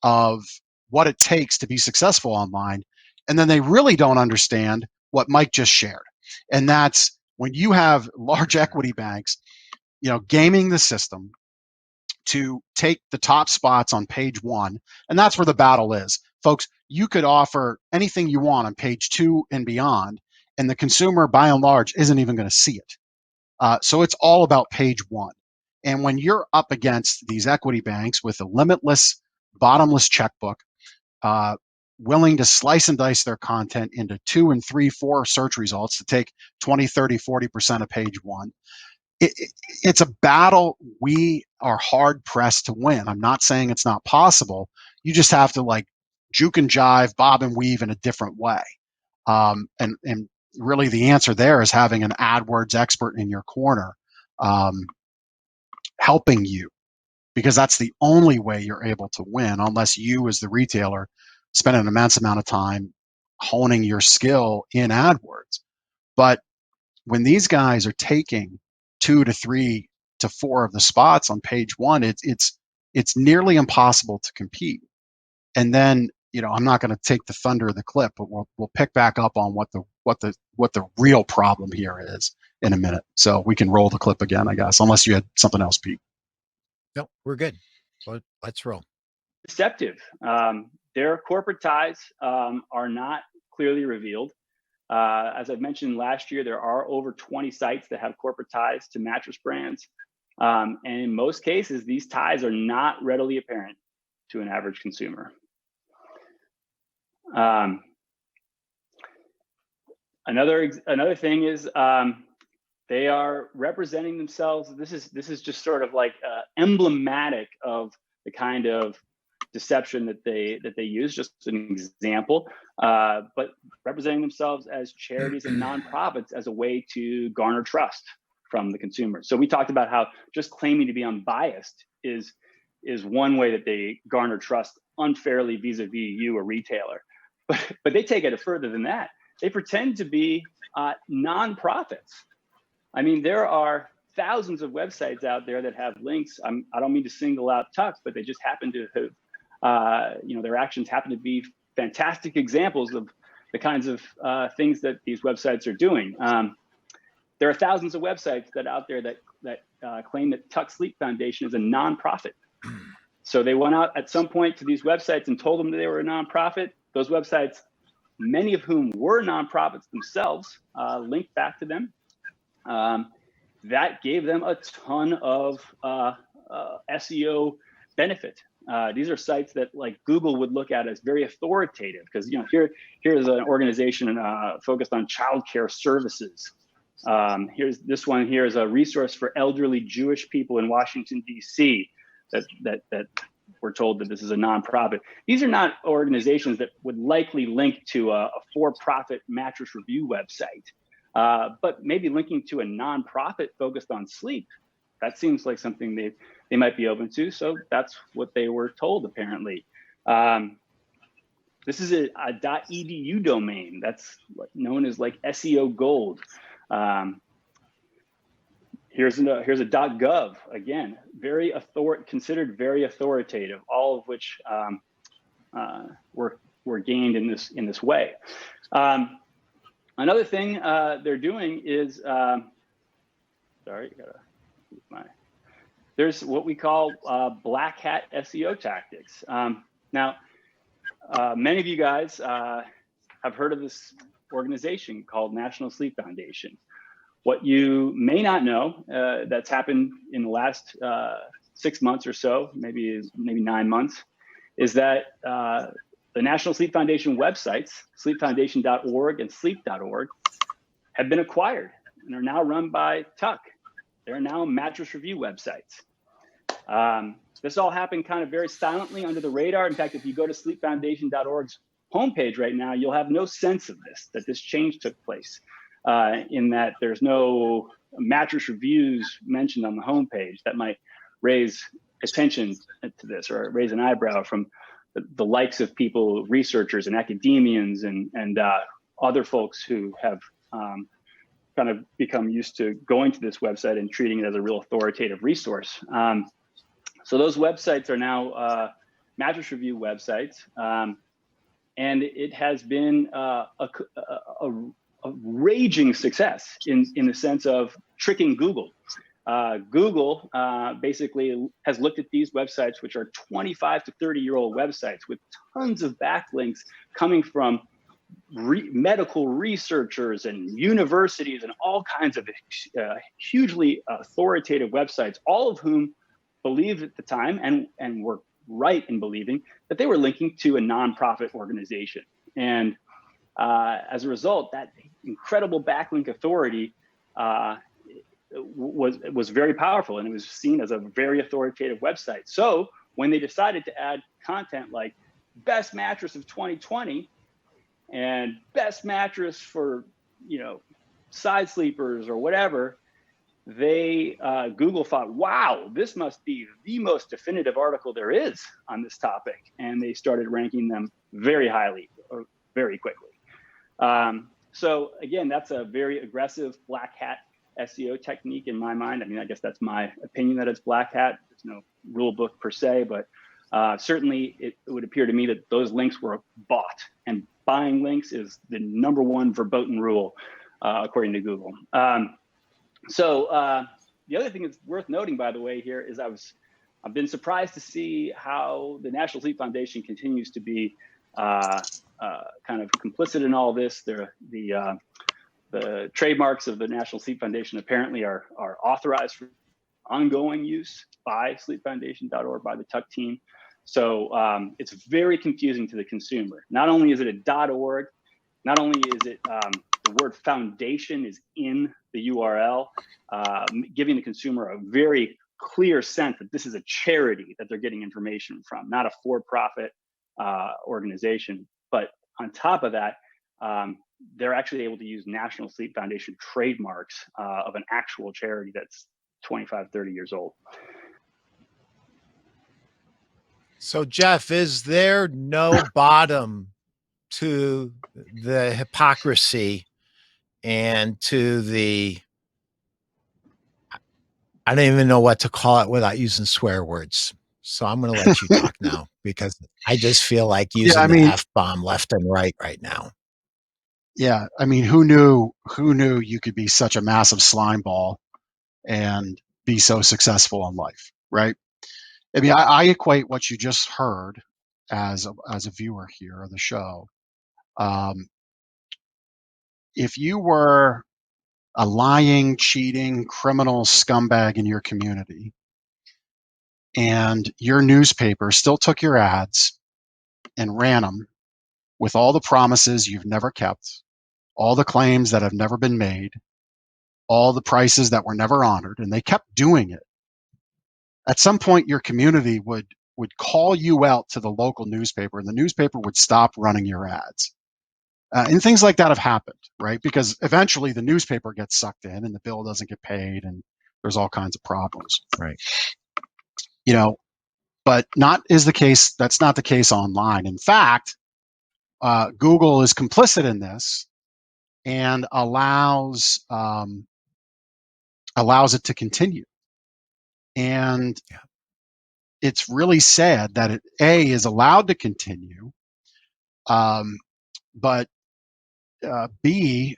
of what it takes to be successful online. And then they really don't understand what Mike just shared. And that's when you have large equity banks, gaming the system to take the top spots on page 1. And that's where the battle is. Folks, you could offer anything you want on page 2 and beyond, and the consumer, by and large, isn't even going to see it. So it's all about page 1. And when you're up against these equity banks with a limitless, bottomless checkbook, willing to slice and dice their content into 2 and 3, 4 search results to take 20, 30, 40% of page 1, it's a battle we are hard pressed to win. I'm not saying it's not possible. You just have to juke and jive, bob and weave in a different way. And really the answer there is having an AdWords expert in your corner, helping you, because that's the only way you're able to win, unless you as the retailer spend an immense amount of time honing your skill in AdWords. But when these guys are taking 2 to 3 to 4 of the spots on page 1, it's nearly impossible to compete. And then, I'm not going to take the thunder of the clip, but we'll pick back up on what the real problem here is in a minute. So we can roll the clip again, I guess, unless you had something else, Pete. No, we're good. Well, let's roll. Deceptive. Their corporate ties are not clearly revealed. As I mentioned last year, there are over 20 sites that have corporate ties to mattress brands. And in most cases, these ties are not readily apparent to an average consumer. Another thing is they are representing themselves. This is just sort of emblematic of the kind of deception that they use. Just an example, but representing themselves as charities and nonprofits as a way to garner trust from the consumer. So we talked about how just claiming to be unbiased is one way that they garner trust unfairly vis-a-vis you, a retailer. But they take it further than that. They pretend to be nonprofits. I mean, there are thousands of websites out there that have links. I don't mean to single out Tuck, but they just happen to have, their actions happen to be fantastic examples of the kinds of things that these websites are doing. There are thousands of websites that out there that claim that Tuck Sleep Foundation is a nonprofit. So they went out at some point to these websites and told them that they were a nonprofit. Those websites, many of whom were nonprofits themselves, linked back to them. That gave them a ton of SEO benefit. These are sites that Google would look at as very authoritative because here's an organization focused on childcare services. Here's this one here is a resource for elderly Jewish people in Washington, D.C. that we're told that this is a nonprofit. These are not organizations that would likely link to a for-profit mattress review website, but maybe linking to a nonprofit focused on sleep. That seems like something they might be open to. So that's what they were told, apparently. This is a .edu domain that's known as SEO Gold. Here's a .gov, again, considered very authoritative, all of which were gained in this way. Another thing they're doing is, there's what we call black hat SEO tactics. Now, many of you guys have heard of this organization called National Sleep Foundation. What you may not know that's happened in the last 6 months or so, maybe 9 months, is that the National Sleep Foundation websites, sleepfoundation.org and sleep.org, have been acquired and are now run by Tuck. They're now mattress review websites. This all happened kind of very silently under the radar. In fact, if you go to sleepfoundation.org's homepage right now, you'll have no sense of that this change took place. In that there's no mattress reviews mentioned on the homepage that might raise attention to this or raise an eyebrow from the likes of people, researchers and academians and other folks who have kind of become used to going to this website and treating it as a real authoritative resource. So those websites are now mattress review websites. And it has been a raging success in the sense of tricking Google. Google basically has looked at these websites, which are 25 to 30-year-old websites with tons of backlinks coming from medical researchers and universities and all kinds of hugely authoritative websites, all of whom believed at the time and were right in believing that they were linking to a nonprofit organization. And as a result, that incredible backlink authority was very powerful, and it was seen as a very authoritative website. So when they decided to add content like best mattress of 2020 and best mattress for, side sleepers or whatever, they Google thought, wow, this must be the most definitive article there is on this topic, and they started ranking them very highly or very quickly. So again, that's a very aggressive black hat SEO technique in my mind. I mean, I guess that's my opinion that it's black hat. There's no rule book per se, but certainly it would appear to me that those links were bought, and buying links is the #1 verboten rule according to Google. So the other thing that's worth noting, by the way, here is I've been surprised to see how the National Sleep Foundation continues to be kind of complicit in all this. The trademarks of the National Sleep Foundation apparently are authorized for ongoing use by sleepfoundation.org, by the Tuck team. So it's very confusing to the consumer. Not only is it a .org, not only is it the word foundation is in the URL, giving the consumer a very clear sense that this is a charity that they're getting information from, not a for-profit organization. But on top of that, they're actually able to use National Sleep Foundation trademarks of an actual charity that's 25, 30 years old. So, Jeff, is there no bottom to the hypocrisy and to the, I don't even know what to call it without using swear words. So I'm going to let you talk now, because I just feel like using the F-bomb left and right now. Yeah. I mean, who knew you could be such a massive slime ball and be so successful in life, right? I mean, I equate what you just heard as a viewer here of the show. If you were a lying, cheating, criminal scumbag in your community, and your newspaper still took your ads and ran them with all the promises you've never kept, all the claims that have never been made, all the prices that were never honored, and they kept doing it, at some point your community would call you out to the local newspaper, and the newspaper would stop running your ads. And things like that have happened, right? Because eventually the newspaper gets sucked in and the bill doesn't get paid, and there's all kinds of problems. Right. But that's not the case online. In fact, Google is complicit in this and allows it to continue. And it's really sad that it is allowed to continue, but B,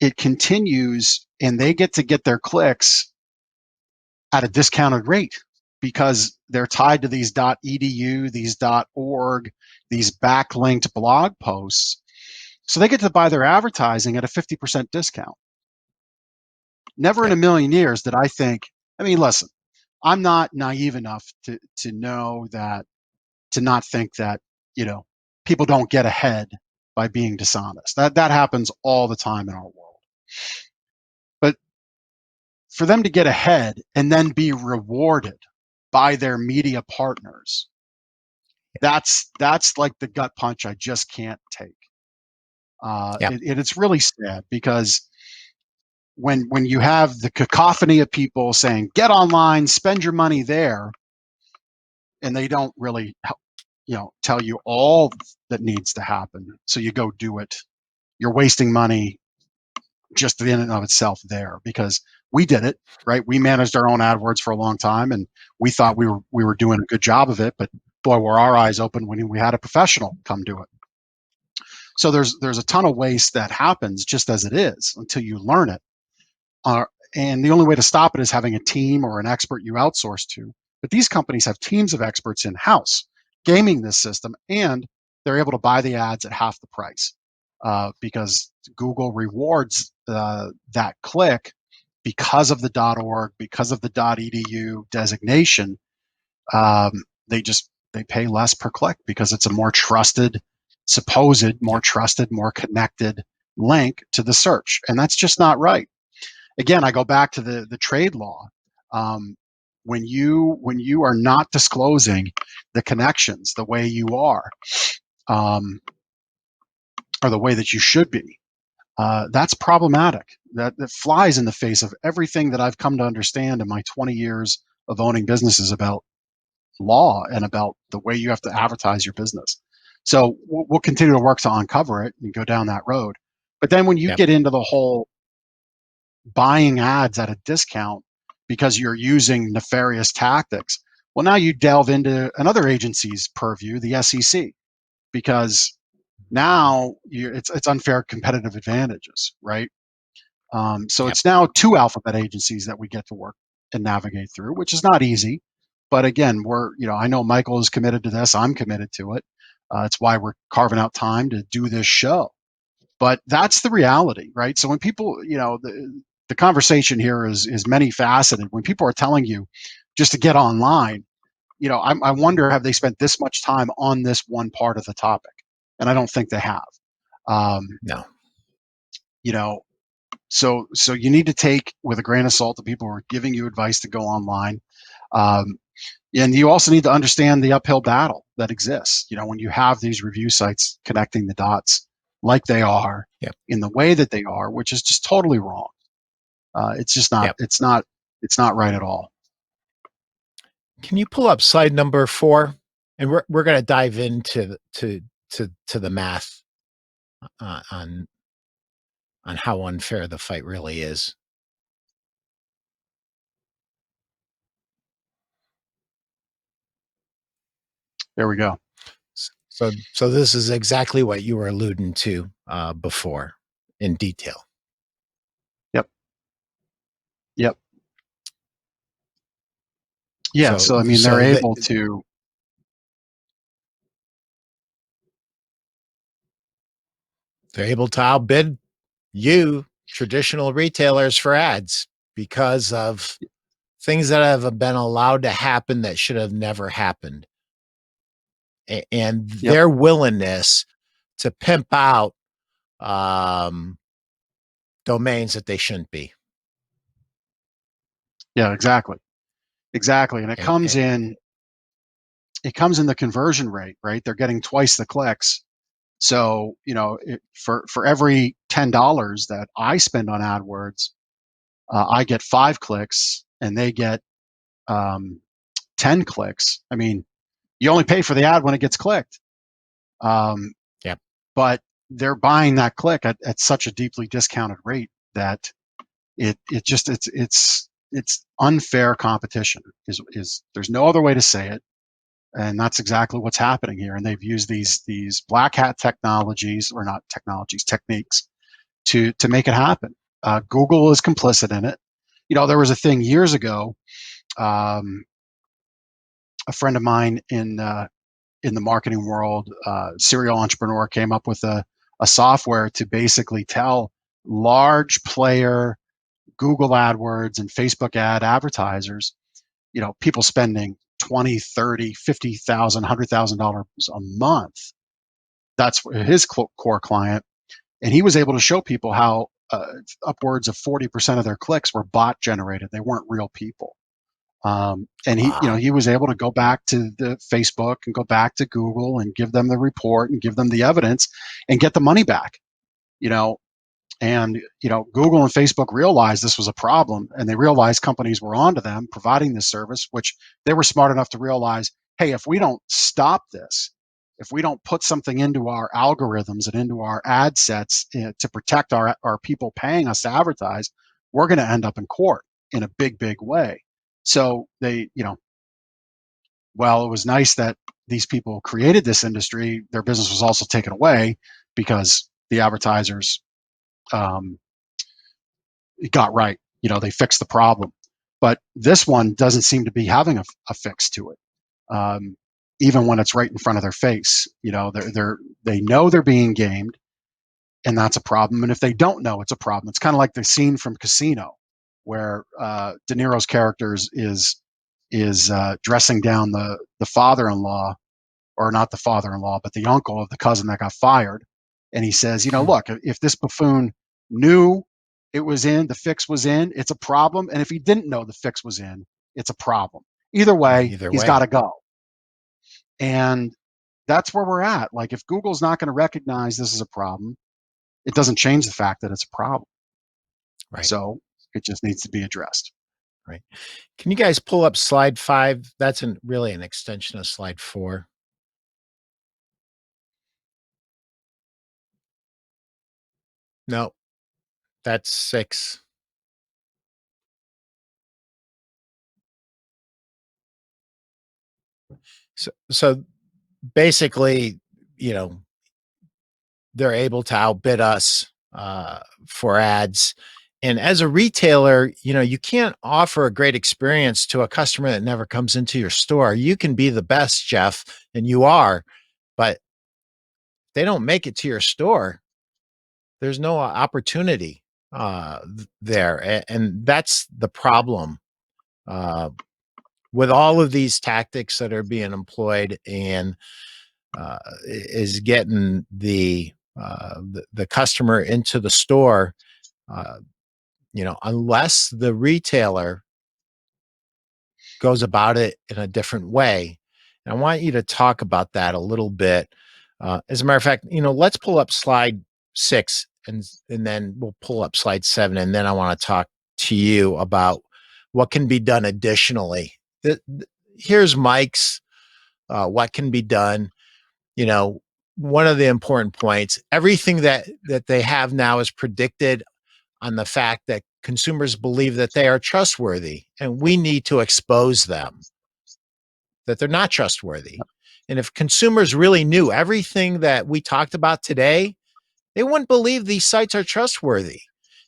it continues, and they get their clicks at a discounted rate because they're tied to these .edu, these .org, these backlinked blog posts. So they get to buy their advertising at a 50% discount. Never in a million years did I think, I mean, listen, I'm not naive enough to know that, to not think that, people don't get ahead by being dishonest. That happens all the time in our world. But for them to get ahead and then be rewarded by their media partners, that's like the gut punch I just can't take. It's really sad because when you have the cacophony of people saying, get online, spend your money there, and they don't really, tell you all that needs to happen. So you go do it. You're wasting money just in and of itself there, because we did it, right? We managed our own AdWords for a long time, and we thought we were doing a good job of it. But boy, were our eyes open when we had a professional come do it. So there's a ton of waste that happens just as it is until you learn it. And the only way to stop it is having a team or an expert you outsource to. But these companies have teams of experts in-house gaming this system, and they're able to buy the ads at half the price because Google rewards that click because of the .org, because of the .edu designation. They pay less per click because it's a more trusted, more connected link to the search, and that's just not right. Again, I go back to the trade law. When you are not disclosing the connections the way you are, or the way that you should be, that's problematic. That flies in the face of everything that I've come to understand in my 20 years of owning businesses about law and about the way you have to advertise your business. So we'll continue to work to uncover it and go down that road. But then when you get into the whole buying ads at a discount because you're using nefarious tactics, well, now you delve into another agency's purview, the SEC, because now it's unfair competitive advantages, right? So it's now two alphabet agencies that we get to work and navigate through, which is not easy. But again, I know Michael is committed to this. I'm committed to it. It's why we're carving out time to do this show. But that's the reality, right? So when people, the conversation here is many faceted. When people are telling you just to get online, I wonder, have they spent this much time on this one part of the topic? And I don't think they have. No. So you need to take with a grain of salt the people who are giving you advice to go online. And you also need to understand the uphill battle that exists, when you have these review sites connecting the dots like they are in the way that they are, which is just totally wrong. It's just not, it's not right at all. Can you pull up slide number 4? And we're going to dive into the math on how unfair the fight really is. There we go. So this is exactly what you were alluding to before in detail. Yep. Yeah. So I mean, they're able to. They're able to outbid you, traditional retailers, for ads because of things that have been allowed to happen that should have never happened. And their willingness to pimp out domains that they shouldn't be. Yeah, exactly. And it comes in the conversion rate, right? They're getting twice the clicks. So, for every $10 that I spend on AdWords, I get 5 clicks and they get 10 clicks. I mean, you only pay for the ad when it gets clicked. But they're buying that click at such a deeply discounted rate that it's unfair competition. Is there's no other way to say it. And that's exactly what's happening here. And they've used these black hat technologies, or not technologies, techniques to make it happen. Google is complicit in it. There was a thing years ago. A friend of mine in the marketing world, serial entrepreneur, came up with a software to basically tell large player Google AdWords and Facebook ad advertisers, people spending $20,000, $30,000, $50,000, $100,000 a month. That's his core client. And he was able to show people how upwards of 40% of their clicks were bot generated. They weren't real people. And he was able to go back to the Facebook and go back to Google and give them the report and give them the evidence and get the money back. And Google and Facebook realized this was a problem, and they realized companies were onto them providing this service, which they were smart enough to realize, hey, if we don't stop this, if we don't put something into our algorithms and into our ad sets to protect our people paying us to advertise, we're going to end up in court in a big, big way. So they, well, it was nice that these people created this industry. Their business was also taken away because the advertisers got right. They fixed the problem. But this one doesn't seem to be having a fix to it, even when it's right in front of their face. They know they're being gamed, and that's a problem. And if they don't know, it's a problem. It's kind of like the scene from Casino, where De Niro's character is dressing down the father-in-law, or not the father-in-law, but the uncle of the cousin that got fired. And he says, look, if this buffoon knew the fix was in, it's a problem. And if he didn't know the fix was in, it's a problem. Either Yeah, way, either he's way. got to go. And that's where we're at. Like, if Google's not going to recognize this is a problem, it doesn't change the fact that it's a problem. Right. So it just needs to be addressed. Right. Can you guys pull up slide 5? That's really an extension of slide 4. No, that's 6. So basically, they're able to outbid us for ads. And as a retailer, you can't offer a great experience to a customer that never comes into your store. You can be the best, Jeff, and you are, but they don't make it to your store. There's no opportunity there. And that's the problem with all of these tactics that are being employed, and is getting the customer into the store, unless the retailer goes about it in a different way. And I want you to talk about that a little bit. As a matter of fact, let's pull up slide 6, and then we'll pull up slide 7, and then I want to talk to you about what can be done additionally. Here's Mike's what can be done. One of the important points, everything that they have now is predicted on the fact that consumers believe that they are trustworthy, and we need to expose them that they're not trustworthy. And if consumers really knew everything that we talked about today, they wouldn't believe these sites are trustworthy.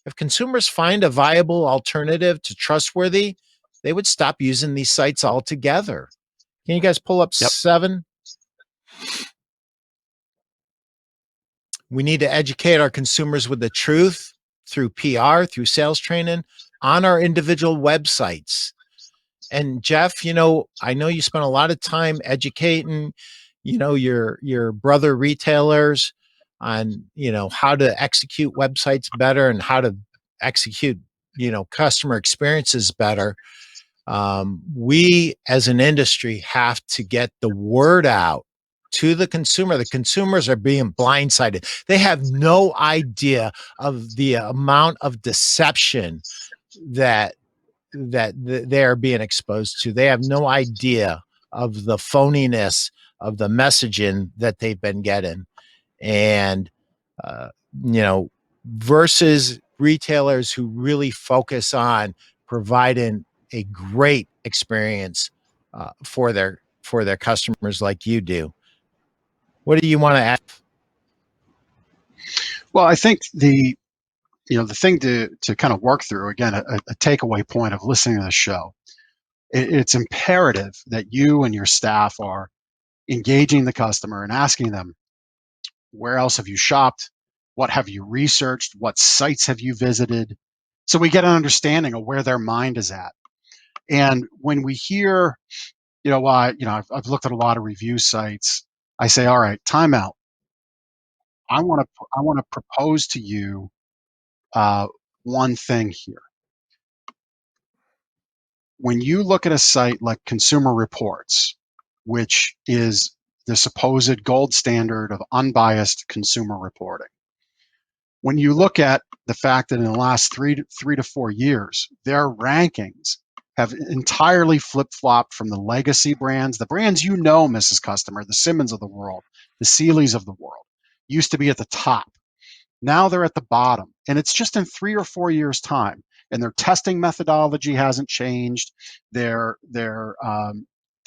If consumers find a viable alternative to trustworthy, they would stop using these sites altogether. Can you guys pull up 7? We need to educate our consumers with the truth through PR, through sales training on our individual websites. And Jeff, I know you spent a lot of time educating, your brother retailers on, how to execute websites better and how to execute, customer experiences better. We as an industry have to get the word out to the consumer. The consumers are being blindsided. They have no idea of the amount of deception that they are being exposed to. They have no idea of the phoniness of the messaging that they've been getting. And uh, versus retailers who really focus on providing a great experience for their customers like you do. What do you want to add? Well, I think the thing to kind of work through, again, a takeaway point of listening to the show, it's imperative that you and your staff are engaging the customer and asking them, where else have you shopped? What have you researched? What sites have you visited? So we get an understanding of where their mind is at. And when we hear, I've looked at a lot of review sites. I say, all right, time out. I want to propose to you one thing here. When you look at a site like Consumer Reports, which is the supposed gold standard of unbiased consumer reporting, When you look at the fact that in the last 3 to 4 years, their rankings have entirely flip-flopped from the legacy brands, the brands you know, Mrs. Customer, the Simmons of the world, the Sealeys of the world, used to be at the top. Now they're at the bottom, and it's just in 3 or 4 years' time. And their testing methodology hasn't changed. The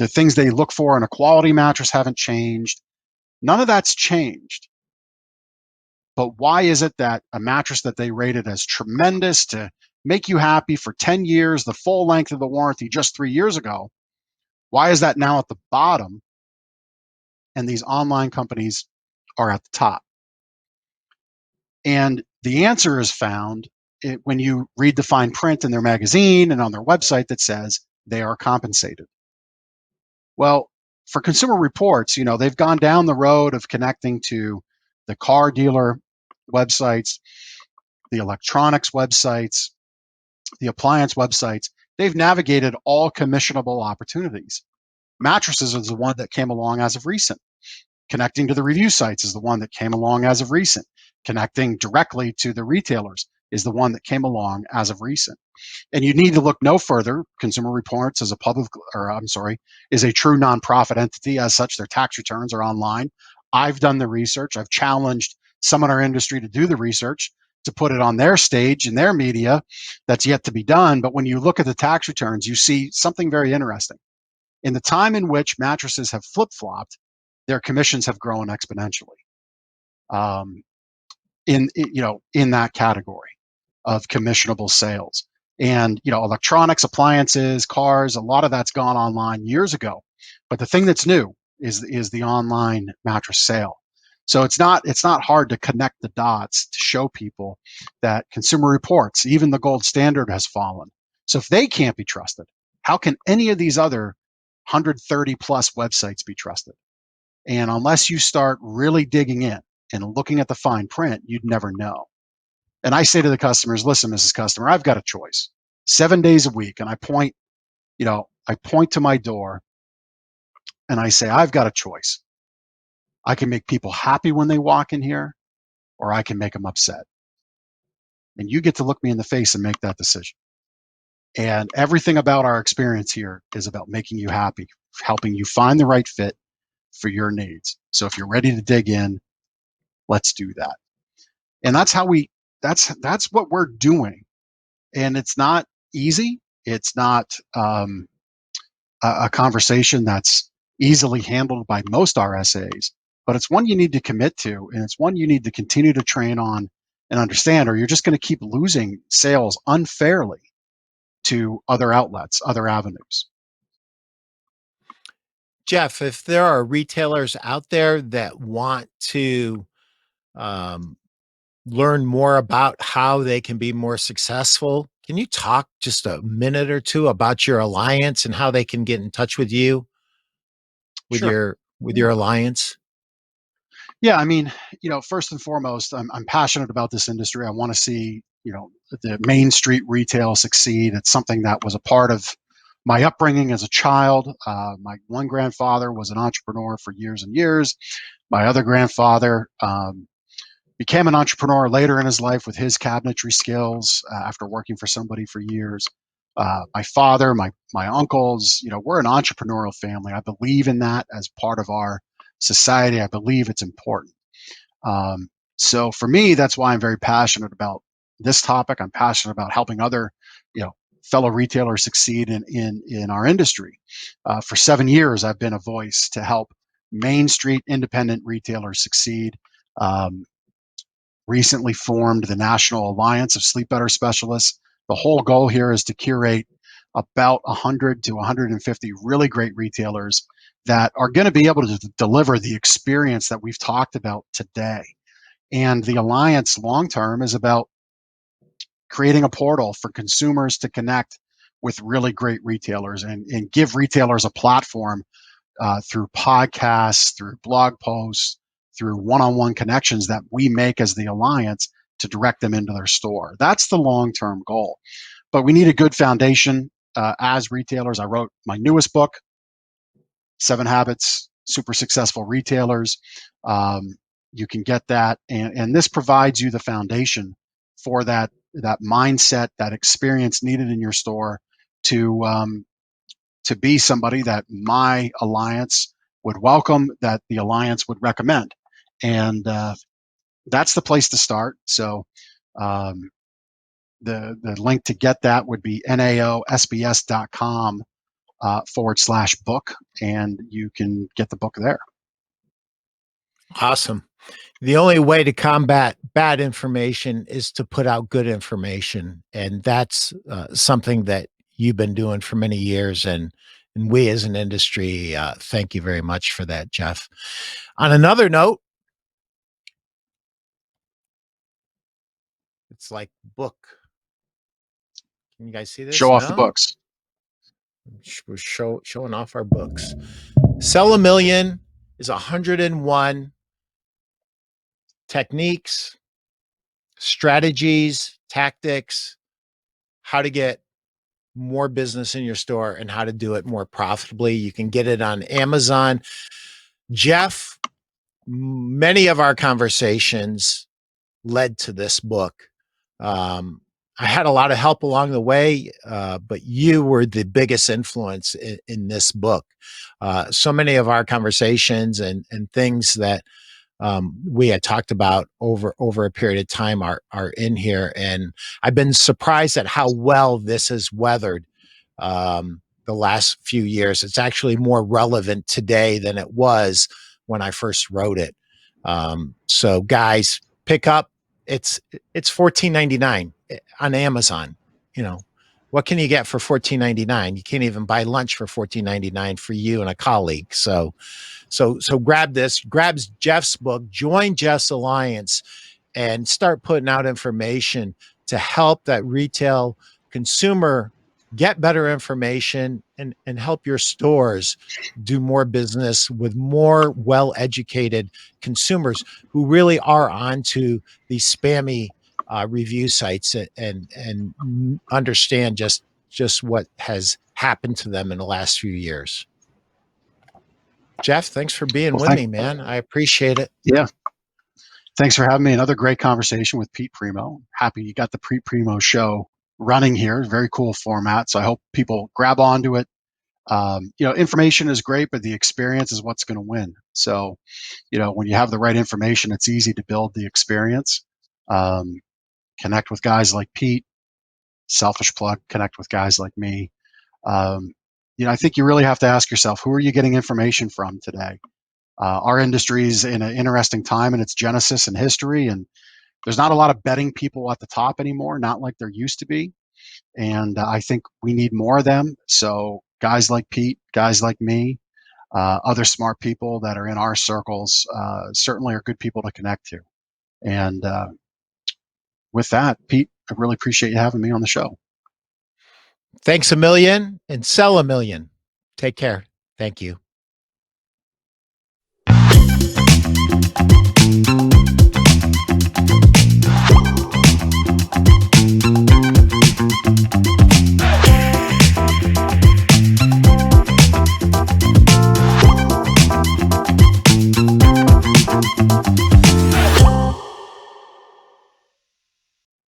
things they look for in a quality mattress haven't changed. None of that's changed. But why is it that a mattress that they rated as tremendous to make you happy for 10 years, the full length of the warranty just 3 years ago, why is that now at the bottom and these online companies are at the top? And the answer is found when you read the fine print in their magazine and on their website that says they are compensated. Well, for Consumer Reports, they've gone down the road of connecting to the car dealer websites, the electronics websites, the appliance websites. They've navigated all commissionable opportunities. Mattresses is the one that came along as of recent. Connecting to the review sites is the one that came along as of recent. Connecting directly to the retailers is the one that came along as of recent. And you need to look no further. Consumer Reports is is a true nonprofit entity. As such, their tax returns are online. I've done the research. I've challenged some in our industry to do the research, to put it on their stage in their media. That's yet to be done. But when you look at the tax returns, you see something very interesting. In the time in which mattresses have flip-flopped, their commissions have grown exponentially. In that category of commissionable sales. And electronics, appliances, cars, a lot of that's gone online years ago. But the thing that's new is the online mattress sale. So it's not hard to connect the dots to show people that Consumer Reports, even the gold standard, has fallen. So if they can't be trusted, how can any of these other 130 plus websites be trusted? And unless you start really digging in and looking at the fine print, you'd never know. And I say to the customers, listen, Mrs. Customer, I've got a choice. 7 days a week, and I point to my door and I say, I've got a choice. I can make people happy when they walk in here, or I can make them upset. And you get to look me in the face and make that decision. And everything about our experience here is about making you happy, helping you find the right fit for your needs. So if you're ready to dig in, let's do that. And that's what we're doing. And it's not easy. It's not a conversation that's easily handled by most RSAs, but it's one you need to commit to, and it's one you need to continue to train on and understand, or you're just going to keep losing sales unfairly to other outlets, other avenues. Jeff, if there are retailers out there that want to learn more about how they can be more successful, can you talk just a minute or two about your alliance and how they can get in touch with you with Sure. your alliance? Yeah, I mean, first and foremost, I'm passionate about this industry. I want to see, the Main Street retail succeed. It's something that was a part of my upbringing as a child. My one grandfather was an entrepreneur for years and years. My other grandfather became an entrepreneur later in his life with his cabinetry skills after working for somebody for years. My father, my uncles, we're an entrepreneurial family. I believe in that as part of our society. I believe it's important. So for me, that's why I'm very passionate about this topic. I'm passionate about helping other, fellow retailers succeed in our industry. For 7 years, I've been a voice to help Main Street independent retailers succeed. Recently formed the National Alliance of Sleep Better Specialists. The whole goal here is to curate about 100 to 150 really great retailers that are going to be able to deliver the experience that we've talked about today. And the Alliance long term is about creating a portal for consumers to connect with really great retailers and give retailers a platform through podcasts, through blog posts, through one-on-one connections that we make as the Alliance to direct them into their store. That's the long-term goal. But we need a good foundation as retailers. I wrote my newest book, 7 Habits, Super Successful Retailers. you can get that, and this provides you the foundation for that mindset, that experience needed in your store to be somebody that my alliance would welcome, that the alliance would recommend, and that's the place to start. So the link to get that would be naosbs.com /book, and you can get the book there. Awesome. The only way to combat bad information is to put out good information. And that's something that you've been doing for many years. And we as an industry, thank you very much for that, Jeff. On another note, it's like book. Can you guys see this? Show off the books. We're showing off our books. Sell a Million is 101 techniques, strategies, tactics, how to get more business in your store and how to do it more profitably. You can get it on Amazon. Jeff, many of our conversations led to this book. I had a lot of help along the way, but you were the biggest influence in this book. So many of our conversations and things that we had talked about over a period of time are in here, and I've been surprised at how well this has weathered the last few years. It's actually more relevant today than it was when I first wrote it. So guys, pick up. It's $14.99 on Amazon. You know, what can you get for $14.99? You can't even buy lunch for $14.99 for you and a colleague. So grab this, grab Jeff's book, join Jeff's Alliance, and start putting out information to help that retail consumer get better information and help your stores do more business with more well-educated consumers who really are onto these spammy review sites and understand just what has happened to them in the last few years. Jeff, thanks for being with me, man. I appreciate it. Yeah. Thanks for having me. Another great conversation with Pete Primeau. Happy you got the Pete Primeau Show running here. Very cool format. So I hope people grab onto it. Information is great, but the experience is what's going to win. So, when you have the right information, it's easy to build the experience. Connect with guys like Pete. Selfish plug. Connect with guys like me. I think you really have to ask yourself, who are you getting information from today? Our industry is in an interesting time in its genesis and history, and there's not a lot of betting people at the top anymore, not like there used to be. And I think we need more of them. So guys like Pete, guys like me, other smart people that are in our circles certainly are good people to connect to. And with that, Pete, I really appreciate you having me on the show. Thanks a million, and sell a million. Take care. Thank you.